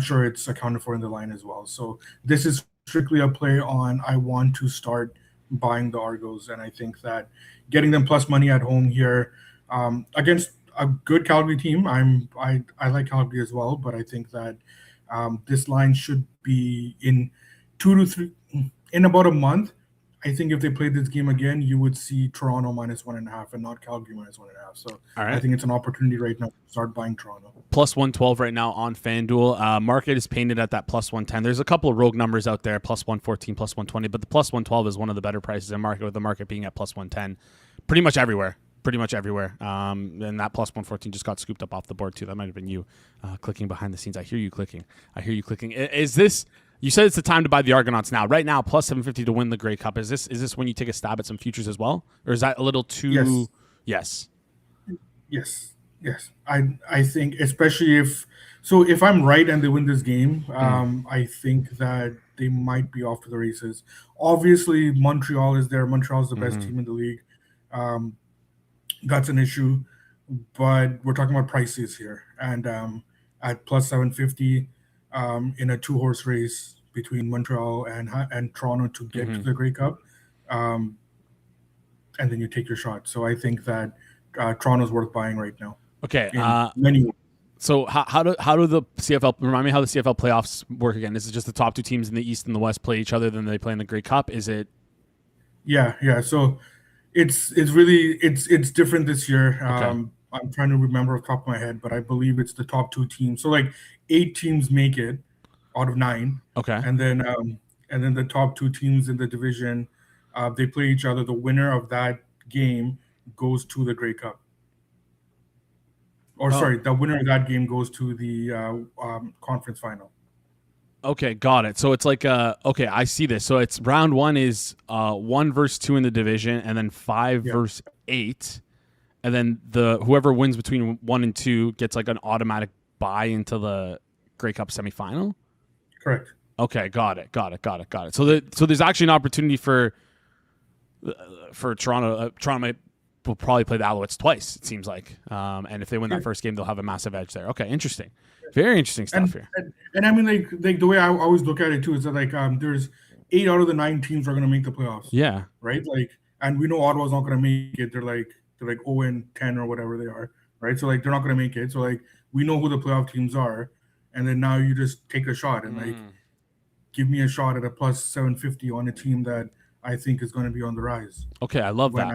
sure it's accounted for in the line as well. So this is strictly a play on I want to start buying the Argos, and I think that getting them plus money at home here against a good Calgary team, I like Calgary as well, but I think that this line should be in 2 to 3 in about a month. I think if they played this game again, you would see Toronto minus 1.5 and not Calgary minus 1.5. So I think it's an opportunity right now to start buying Toronto. Plus 112 right now on FanDuel. Market is painted at that plus 110. There's a couple of rogue numbers out there, plus 114, plus 120, but the plus 112 is one of the better prices in market, with the market being at plus 110 pretty much everywhere. And that plus 114 just got scooped up off the board too. That might have been you clicking behind the scenes. I hear you clicking. Is this... You said it's the time to buy the Argonauts now. Right now, plus 750 to win the Grey Cup. Is this when you take a stab at some futures as well? Or is that a little too... Yes. I think, especially if I'm right and they win this game, I think that they might be off to the races. Obviously, Montreal is there. Montreal's the best team in the league. That's an issue. But we're talking about prices here. And at plus 750... in a 2-horse race between Montreal and Toronto to get to the Grey Cup, and then you take your shot. So I think that Toronto's worth buying right now. Okay. Many. So how do the CFL, remind me how the CFL playoffs work again? This is just the top 2 teams in the East and the West play each other, then they play in the Grey Cup. Is it? Yeah. So it's really different this year. Okay. I'm trying to remember off the top of my head, but I believe it's the top 2 teams. So like 8 teams make it out of 9. Okay. And then the top 2 teams in the division, they play each other. The winner of that game goes to the Grey Cup. Or sorry, the winner of that game goes to the conference final. Okay, got it. So it's like okay, I see this. So it's round 1 is 1 versus 2 in the division, and then 5 versus 8, and then whoever wins between 1 and 2 gets like an automatic bye into the Grey Cup semifinal. Correct. Okay, got it. So there's actually an opportunity for Toronto. Toronto will probably play the Alouettes twice, it seems like. And if they win that first game, they'll have a massive edge there. Okay, interesting. Very interesting stuff here. And I mean, like the way I always look at it too is that like there's 8 out of the 9 teams are going to make the playoffs. Yeah. Right. Like, and we know Ottawa's not going to make it. They're like 0-10 or whatever they are. Right. So like they're not going to make it. So like we know who the playoff teams are, and then now you just take a shot and like give me a shot at a plus 750 on a team that I think is going to be on the rise. Okay, I love that.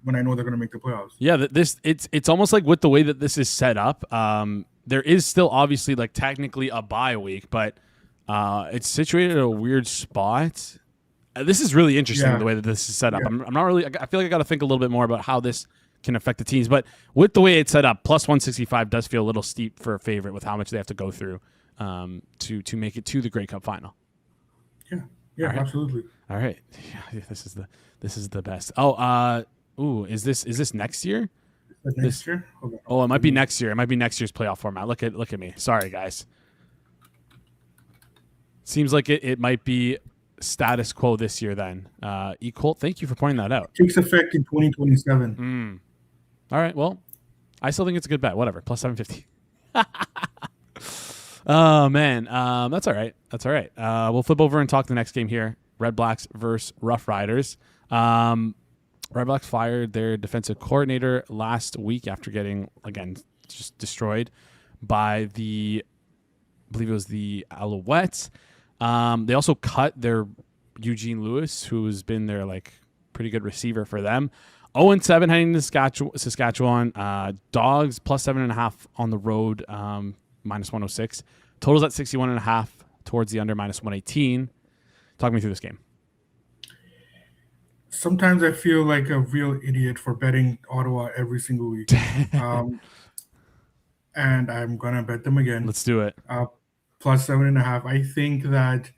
When I know they're going to make the playoffs. Yeah, it's almost like with the way that this is set up. There is still obviously like technically a bye week, but it's situated at a weird spot. This is really interesting the way that this is set up. I'm not really. I feel like I got to think a little bit more about how this can affect the teams. But with the way it's set up, plus 165 does feel a little steep for a favorite with how much they have to go through to make it to the Grey Cup final. Yeah, right. Absolutely. All right, yeah, this is the best. Oh, is this next year? Next year? Oh, it might be next year. It might be next year's playoff format. Look at me. Sorry, guys. Seems like it might be status quo this year then. Equal. Thank you for pointing that out. Takes effect in 2027. All right. Well, I still think it's a good bet. Whatever. Plus 750. Oh, man. That's all right. We'll flip over and talk the next game here. Red Blacks versus Rough Riders. Red Blacks fired their defensive coordinator last week after getting, again, just destroyed by I believe it was the Alouettes. They also cut their Eugene Lewis, who has been their like pretty good receiver for them. 0-7 heading to Saskatchewan. Dogs plus 7.5 on the road, minus 106. Totals at 61.5 towards the under, minus 118. Talk me through this game. Sometimes I feel like a real idiot for betting Ottawa every single week. And I'm going to bet them again. Let's do it. Plus 7.5. I think that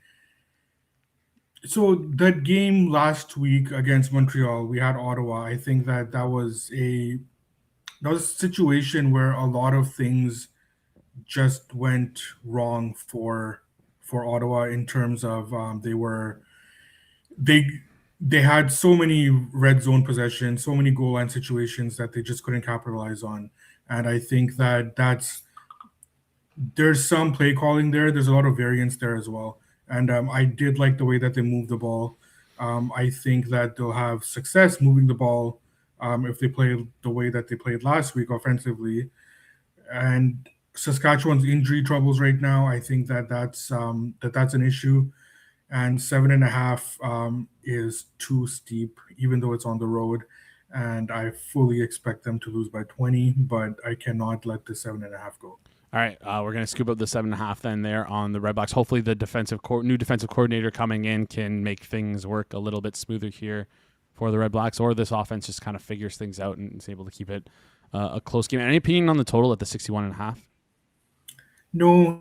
so that game last week against Montreal, we had Ottawa. I think that was a situation where a lot of things just went wrong for Ottawa in terms of they had so many red zone possessions, so many goal line situations that they just couldn't capitalize on. And I think that there's some play calling there. There's a lot of variance there as well. And I did like the way that they moved the ball. I think that they'll have success moving the ball if they play the way that they played last week offensively. And Saskatchewan's injury troubles right now, I think that's an issue. And 7.5 is too steep, even though it's on the road. And I fully expect them to lose by 20, but I cannot let the 7.5 go. All right, we're going to scoop up the 7.5 then there on the Red Blacks. Hopefully the new defensive coordinator coming in can make things work a little bit smoother here for the Red Blacks, or this offense just kind of figures things out and is able to keep it a close game. Any opinion on the total at the 61.5? No,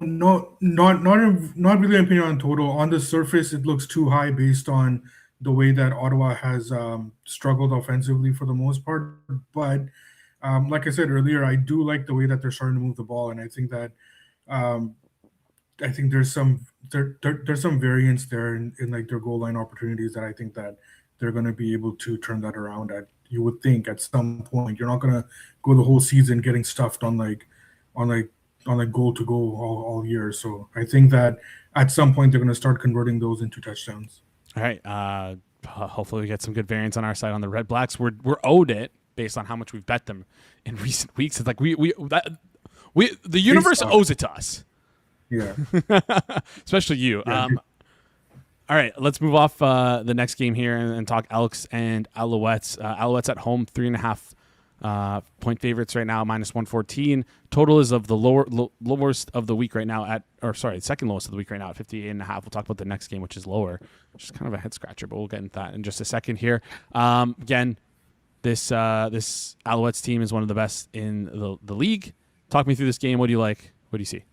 not really an opinion on total. On the surface, it looks too high based on the way that Ottawa has struggled offensively for the most part. But like I said earlier, I do like the way that they're starting to move the ball, and I think that there's some variance there in like their goal line opportunities that I think that they're going to be able to turn that around. You would think at some point you're not going to go the whole season getting stuffed on goal to goal all year. So I think that at some point they're going to start converting those into touchdowns. All right. Hopefully we get some good variance on our side on the Red Blacks. We're owed it based on how much we've bet them in recent weeks. It's like the universe owes it to us. Yeah. Especially you. Yeah, all right, let's move off the next game here and talk Elks and Alouettes. Alouettes at home, 3.5 point favorites right now, -114. Total is of the lowest of the week right now second lowest of the week right now at 58.5. We'll talk about the next game, which is lower, which is kind of a head scratcher, but we'll get into that in just a second here. Again, this Alouettes team is one of the best in the league. Talk me through this game. What do you like? What do you see?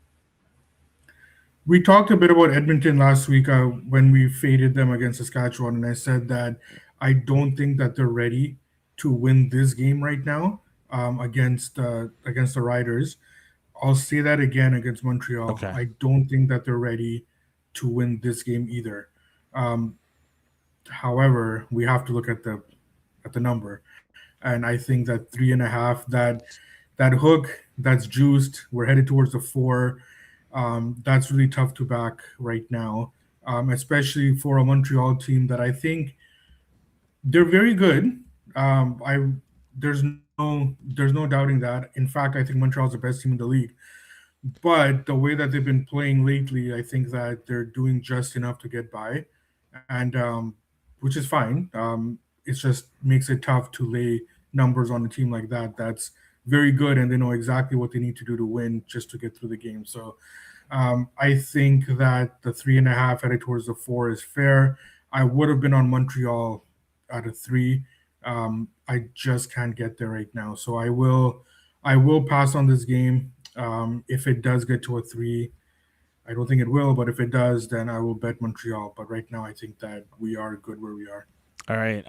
We talked a bit about Edmonton last week when we faded them against Saskatchewan, and I said that I don't think that they're ready to win this game right now against the Riders. I'll say that again against Montreal. Okay. I don't think that they're ready to win this game either. However, we have to look at the number, and I think that 3.5, that hook that's juiced. We're headed towards the 4. That's really tough to back right now, especially for a Montreal team that I think they're very good. There's no doubting that. In fact, I think Montreal's the best team in the league. But the way that they've been playing lately, I think that they're doing just enough to get by, and which is fine. It just makes it tough to lay numbers on a team like that. That's very good, and they know exactly what they need to do to win just to get through the game. So I think that the 3.5 headed towards the 4 is fair. I would have been on Montreal at a 3. I just can't get there right now. So I will pass on this game. If it does get to a 3, I don't think it will, but if it does, then I will bet Montreal. But right now, I think that we are good where we are. All right.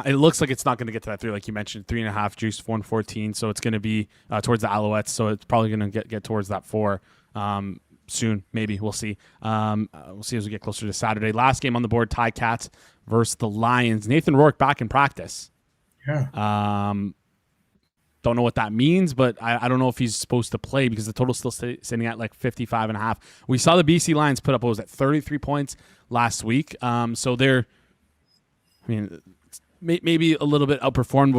It looks like it's not going to get to that 3, like you mentioned. 3.5 juice, 114. So it's going to be towards the Alouettes. So it's probably going to get towards that 4 soon. Maybe we'll see. We'll see as we get closer to Saturday. Last game on the board: Ticats versus the Lions. Nathan Rourke back in practice. Yeah. Don't know what that means, but I don't know if he's supposed to play because the total's still sitting at like 55.5. We saw the BC Lions put up 33 points last week. So they're. I mean, maybe a little bit outperformed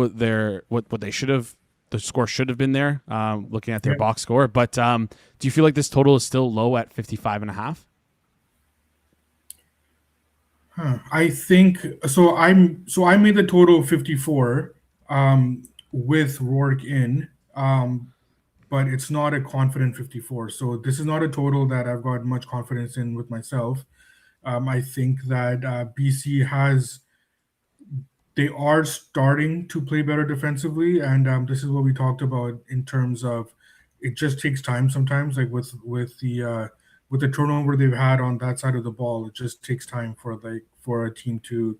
what they should have. The score should have been there, looking at their box score. But do you feel like this total is still low at 55.5? I think so. I made the total 54 with Rourke in, but it's not a confident 54. So this is not a total that I've got much confidence in with myself. I think that BC they are starting to play better defensively, and this is what we talked about in terms of it just takes time sometimes. Like with the turnover they've had on that side of the ball, it just takes time for a team to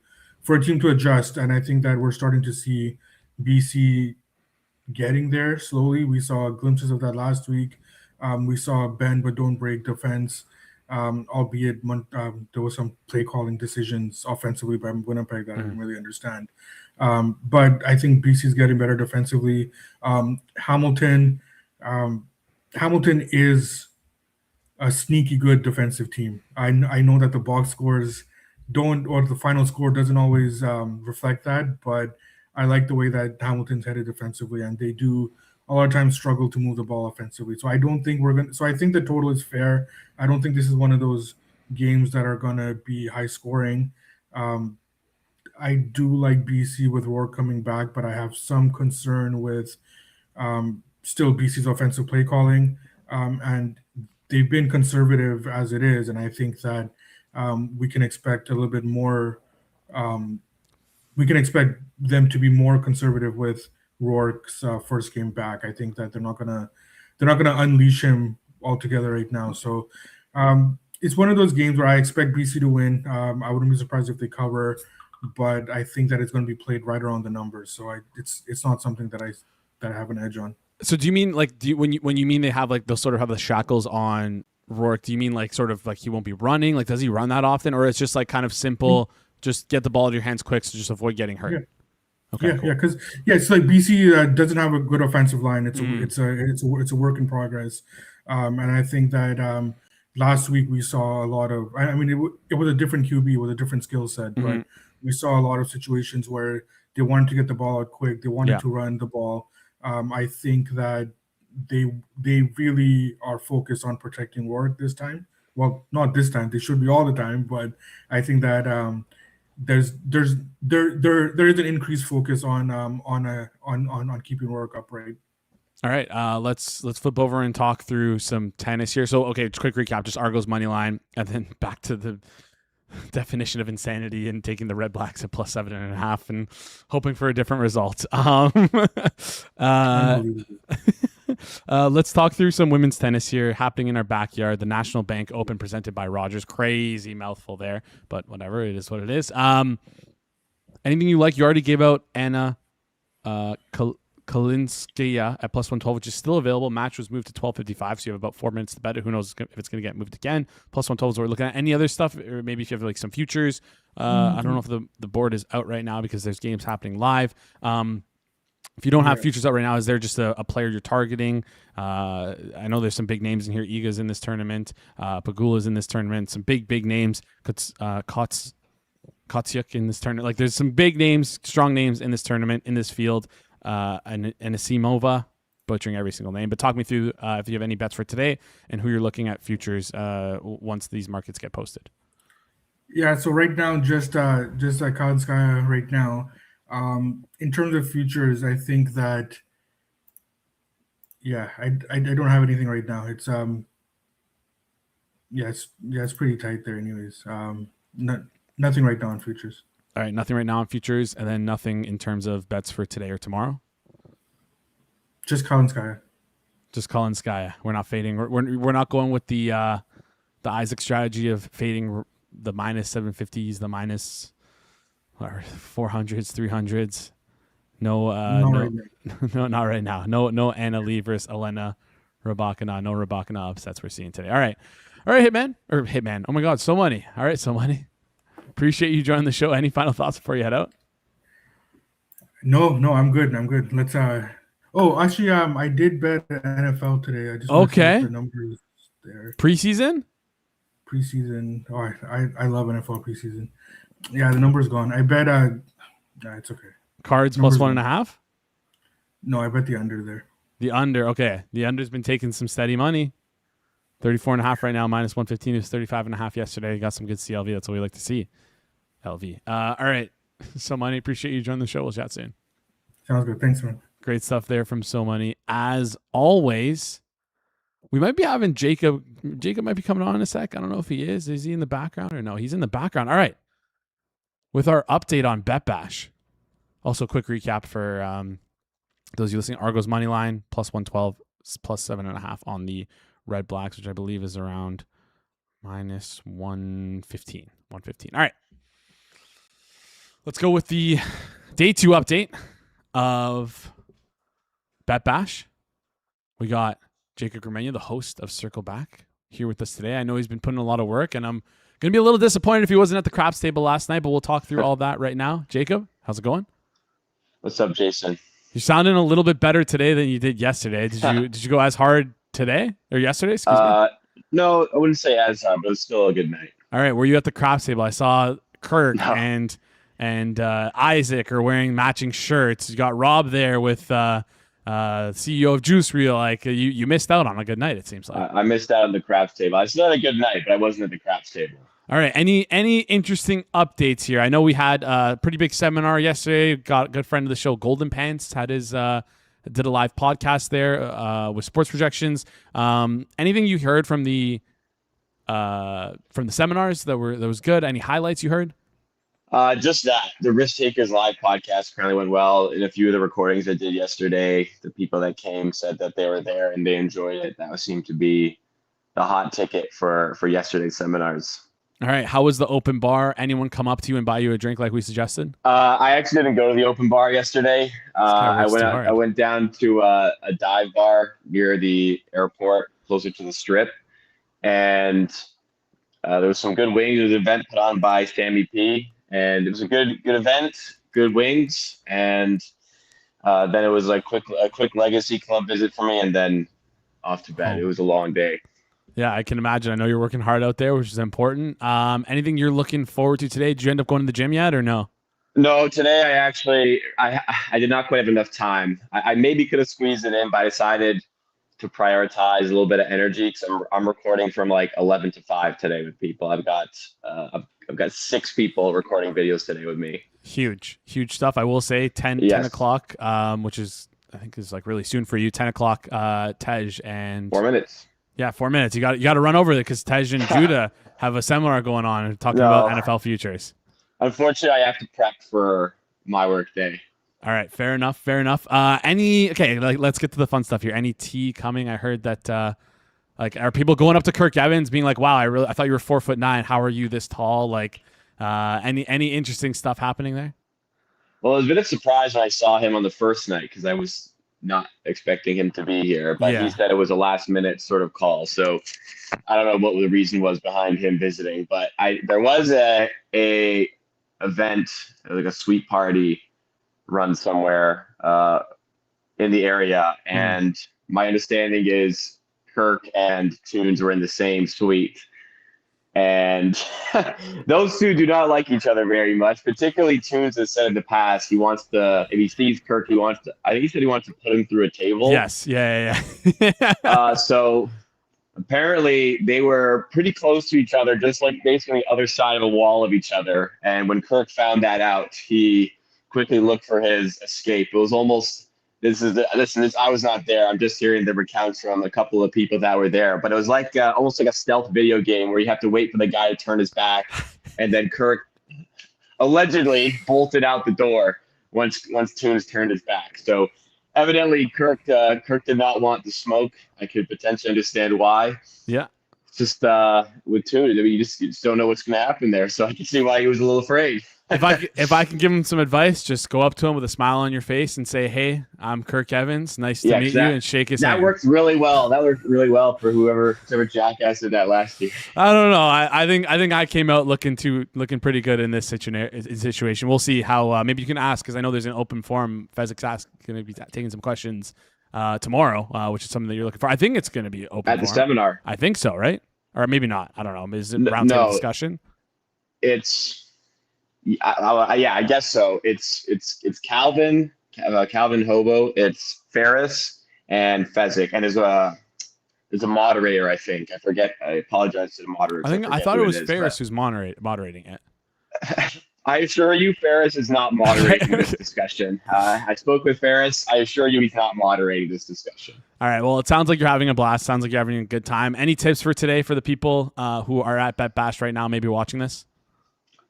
adjust. And I think that we're starting to see BC getting there slowly. We saw glimpses of that last week. We saw bend but don't break defense. Albeit there was some play calling decisions offensively by Winnipeg that I didn't really understand. But I think BC is getting better defensively. Hamilton is a sneaky good defensive team. I know that the box scores don't, or the final score doesn't always reflect that, but I like the way that Hamilton's headed defensively, and they do a lot of times struggle to move the ball offensively. So I don't think so I think the total is fair. I don't think this is one of those games that are going to be high scoring. I do like BC with Rourke coming back, but I have some concern with still BC's offensive play calling. And they've been conservative as it is. And I think that we can expect a little bit more. We can expect them to be more conservative with Rourke's first game back. I think that they're not gonna unleash him altogether right now. So it's one of those games where I expect BC to win. I wouldn't be surprised if they cover, but I think that it's going to be played right around the numbers. So it's not something that I have an edge on. So do you mean like when you mean they have like they'll sort of have the shackles on Rourke? Do you mean like sort of like he won't be running? Like does he run that often, or it's just like kind of simple? Just get the ball in your hands quick to just avoid getting hurt. Yeah. Okay, yeah, cool. yeah, because it's like BC doesn't have a good offensive line. It's a work in progress. And I think that last week we saw a lot of. I mean, it was a different QB with a different skill set, but we saw a lot of situations where they wanted to get the ball out quick. They wanted to run the ball. I think that they really are focused on protecting Warwick this time. Well, not this time. They should be all the time, but I think that there is an increased focus on keeping Warwick upright. All right, let's flip over and talk through some tennis here. So, okay, quick recap: just Argos money line, and then back to the definition of insanity and taking the Red Blacks at +7.5 and hoping for a different result. Let's talk through some women's tennis here happening in our backyard. The National Bank Open presented by Rogers. Crazy mouthful there, but whatever. It is what it is. Anything you like? You already gave out Anna Kalinskaya at +112, which is still available. Match was moved to 12:55, so you have about 4 minutes to bet it. Who knows if it's going to get moved again? +112 is what we're looking at. Any other stuff, or maybe if you have like some futures. I don't know if the board is out right now because there's games happening live. If you don't have futures out right now, is there just a player you're targeting? I know there's some big names in here. Iga's in this tournament. Pagula's in this tournament. Some big names. Kotsiuk in this tournament. Like there's some big names, strong names in this tournament, in this field. And Asimova, butchering every single name. But talk me through if you have any bets for today and who you're looking at futures once these markets get posted. Yeah, so right now, just Kalinskaya right now. In terms of futures, I think that I don't have anything right now. It's it's pretty tight there anyways. Nothing right now on futures. All right, nothing right now on futures, and then nothing in terms of bets for today or tomorrow? Just Kalinskaya. Just Kalinskaya. We're not fading. We're not going with the Isaac strategy of fading the -750s, the minus 400s, 300s. No, not right now. No Anna Lee versus Elena Rybakina. No Rybakina upsets we're seeing today. All right, Hitman. Oh my God, so money. All right, so money. Appreciate you joining the show. Any final thoughts before you head out? No, I'm good. Let's actually I did bet NFL today. I just okay. The numbers there. Preseason. Oh, I love NFL preseason. Yeah, the number's gone. I bet it's okay. Cards plus 1.5? No, I bet the under there. The under, okay. The under's been taking some steady money. 34.5 right now, -115. It was 35.5 yesterday. Got some good CLV. That's what we like to see. LV. All right. So Money, appreciate you joining the show. We'll chat soon. Sounds good. Thanks, man. Great stuff there from So Money. As always, we might be having Jacob. Jacob might be coming on in a sec. I don't know if he is. Is he in the background or no? He's in the background. All right. With our update on Bet Bash. Also, quick recap for those of you listening. Argos money line +112, +7.5 on the Red Blacks, which I believe is around -115. 115. All right. Let's go with the day 2 update of Bet Bash. We got Jacob Gramegna, the host of Circle Back, here with us today. I know he's been putting a lot of work, and I'm going to be a little disappointed if he wasn't at the craps table last night, but we'll talk through all that right now. Jacob, how's it going? What's up, Jason? You're sounding a little bit better today than you did yesterday. Did you go as hard today or yesterday? Excuse me. No, I wouldn't say as hard, but it's still a good night. All right. Were you at the craps table? I saw Kirk and Isaac are wearing matching shirts. You got Rob there with CEO of Juice Reel. Like you missed out on a good night, it seems like. I missed out on the craps table. I still had a good night, but I wasn't at the craps table. All right. Any interesting updates here? I know we had a pretty big seminar yesterday. Got a good friend of the show, Golden Pants, had his did a live podcast there with sports projections. Anything you heard from the seminars that was good? Any highlights you heard? Just that the Risk Takers live podcast currently went well. In a few of the recordings I did yesterday, the people that came said that they were there and they enjoyed it. That seemed to be the hot ticket for yesterday's seminars. All right. How was the open bar? Anyone come up to you and buy you a drink like we suggested? I actually didn't go to the open bar yesterday. I went down to a dive bar near the airport, closer to the strip, and there was some good wings. It was an event put on by Sammy P, and it was a good event, good wings, and then it was a quick legacy club visit for me, and then to bed. It was a long day. Yeah, I can imagine. I know you're working hard out there, which is important. Anything you're looking forward to today? Did you end up going to the gym yet or no? No, today I did not quite have enough time. I maybe could have squeezed it in, but I decided to prioritize a little bit of energy because I'm recording from like 11 to 5 today with people. I've got 6 people recording videos today with me. Huge stuff. I will say 10 o'clock, which is I think is like really soon for you. 10 o'clock, Tej and 4 minutes. Yeah, 4 minutes. You got to run over it because Tej and Judah have a seminar going on and talking about NFL futures. Unfortunately, I have to prep for my work day. All right, fair enough. Let's get to the fun stuff here. Any tea coming? I heard that are people going up to Kirk Evans being like, "Wow, I thought you were 4'9". How are you this tall?" Like, any interesting stuff happening there? Well, it was a bit of a surprise when I saw him on the first night because I was not expecting him to be here, but he said it was a last minute sort of call. So I don't know what the reason was behind him visiting, but there was a event, like a suite party run somewhere in the area. And my understanding is Kirk and Tunes were in the same suite. And those two do not like each other very much. Particularly Tunes has said in the past if he sees Kirk, I think he said he wants to put him through a table. Yes, yeah. So apparently they were pretty close to each other, just like basically the other side of a wall of each other. And when Kirk found that out, he quickly looked for his escape. It was almost. I was not there. I'm just hearing the recounts from a couple of people that were there. But it was like almost like a stealth video game where you have to wait for the guy to turn his back, and then Kirk allegedly bolted out the door once Tunes turned his back. So evidently Kirk did not want the smoke. I could potentially understand why. Yeah. Just with Tunes, I mean, you just don't know what's going to happen there. So I can see why he was a little afraid. If I can give him some advice, just go up to him with a smile on your face and say, "Hey, I'm Kirk Evans. Nice to meet you," and shake his hand. That worked really well. That worked really well for whoever jackass did that last year. I don't know. I think I came out looking pretty good in this situation. We'll see how. Maybe you can ask because I know there's an open forum. Fezzik's going to be taking some questions tomorrow, which is something that you're looking for. I think it's going to be open at the seminar. I think so, right? Or maybe not. I don't know. Is it roundtable discussion? It's. I guess so. It's Calvin Hobo. It's Ferris and Fezzik, and there's a moderator. I think I forget. I apologize to the moderator. I thought it was Ferris who's moderating it. I assure you, Ferris is not moderating this discussion. I spoke with Ferris. I assure you, he's not moderating this discussion. All right. Well, it sounds like you're having a blast. Sounds like you're having a good time. Any tips for today for the people who are at Bet Bash right now, maybe watching this?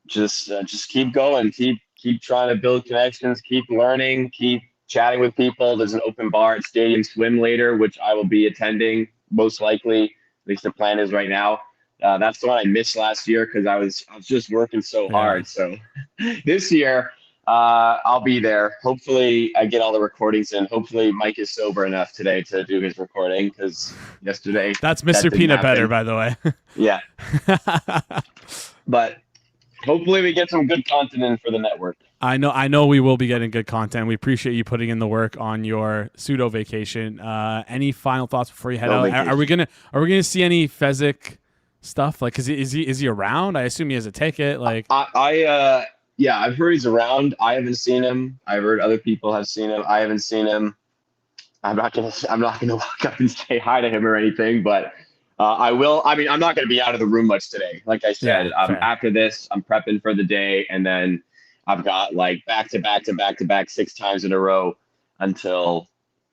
Just keep going, keep trying to build connections, keep learning, keep chatting with people. There's an open bar at Stadium Swim later, which I will be attending most likely. At least the plan is right now. That's the one I missed last year because I was just working so hard. So this year I'll be there. Hopefully I get all the recordings in. Hopefully Mike is sober enough today to do his recording because yesterday. That's Mr. Peanut Butter, by the way. Yeah. But hopefully we get some good content in for the network. I know we will be getting good content. We appreciate you putting in the work on your pseudo vacation. Any final thoughts before you head out? Vacation. Are we gonna see any Fezzik stuff? Like, is he around? I assume he has a ticket. Like, I've heard he's around. I haven't seen him. I've heard other people have seen him. I haven't seen him. I'm not gonna walk up and say hi to him or anything, but. I will. I mean, I'm not going to be out of the room much today. Like I said, after this, I'm prepping for the day, and then I've got like back to back 6 times in a row until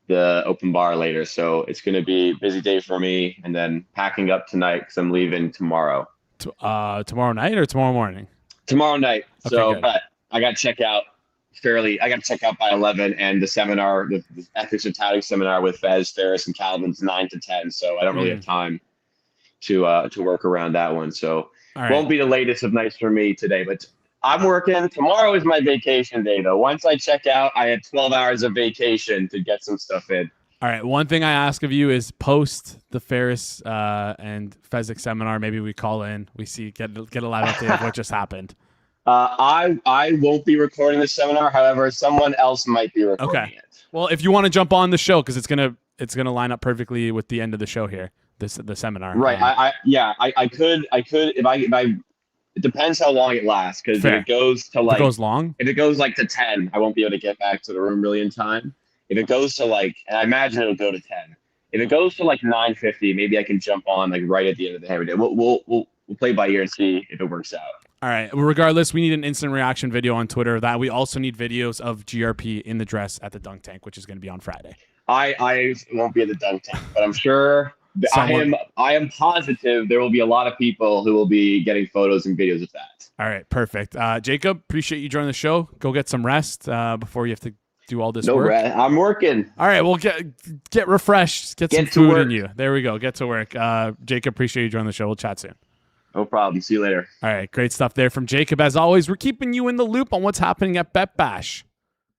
the open bar later. So it's going to be a busy day for me, and then packing up tonight because I'm leaving tomorrow. Tomorrow night or tomorrow morning? Tomorrow night. Okay, so, good. But I got to check out by 11, and the seminar, the ethics of touting seminar with Ferris, and Calvin's 9 to 10. So I don't really have time to work around that one. So won't be the latest of nights for me today, but I'm working. Tomorrow is my vacation day though. Once I check out, I had 12 hours of vacation to get some stuff in. All right. One thing I ask of you is post the Ferris and Fezzik seminar. Maybe we call in, we get a live update of what just happened. I won't be recording the seminar. However, someone else might be recording it. Well, if you want to jump on the show, because it's gonna it's going to line up perfectly with the end of the show here, the seminar. Right. I could if I it depends how long it lasts, because if it goes to like, if it goes like to 10, I won't be able to get back to the room really in time. If it goes to like, and I imagine it'll go to 10. If it goes to like 9:50, maybe I can jump on like right at the end of the Hammer Day. We'll play by ear and see if it works out. All right. Well, regardless, we need an instant reaction video on Twitter of that. We also need videos of GRP in the dress at the dunk tank, which is going to be on Friday. I won't be at the dunk tank, but I'm sure I am positive there will be a lot of people who will be getting photos and videos of that. All right, perfect. Jacob, appreciate you joining the show. Go get some rest before you have to do all this work. No rest. I'm working. All right, well, get refreshed. Get some food in you. There we go. Get to work. Jacob, appreciate you joining the show. We'll chat soon. No problem. See you later. All right, great stuff there from Jacob. As always, we're keeping you in the loop on what's happening at Bet Bash.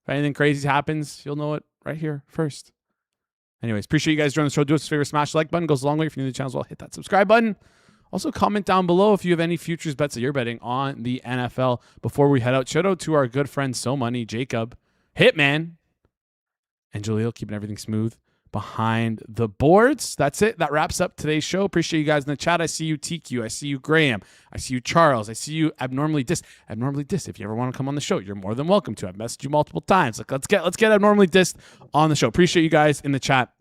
If anything crazy happens, you'll know it right here first. Anyways, appreciate you guys joining the show. Do us a favor, smash the like button. Goes a long way. If you're new to the channel as well, hit that subscribe button. Also, comment down below if you have any futures bets that you're betting on the NFL. Before we head out, shout out to our good friend So Money, Jacob, Hitman, and Jaleel, keeping everything smooth behind the boards. That's it. That wraps up today's show. Appreciate you guys in the chat. I see you, TQ. I see you, Graham. I see you, Charles. I see you, Abnormally Dis. Abnormally Dis. If you ever want to come on the show, you're more than welcome to. I've messaged you multiple times. Like, let's get Abnormally Dis on the show. Appreciate you guys in the chat.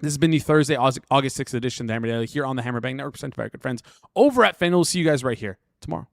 This has been the Thursday, August 6th edition of the Hammer Daily here on the Hammer Bang Network, presented by our good friends over at FanDuel. We'll see you guys right here tomorrow.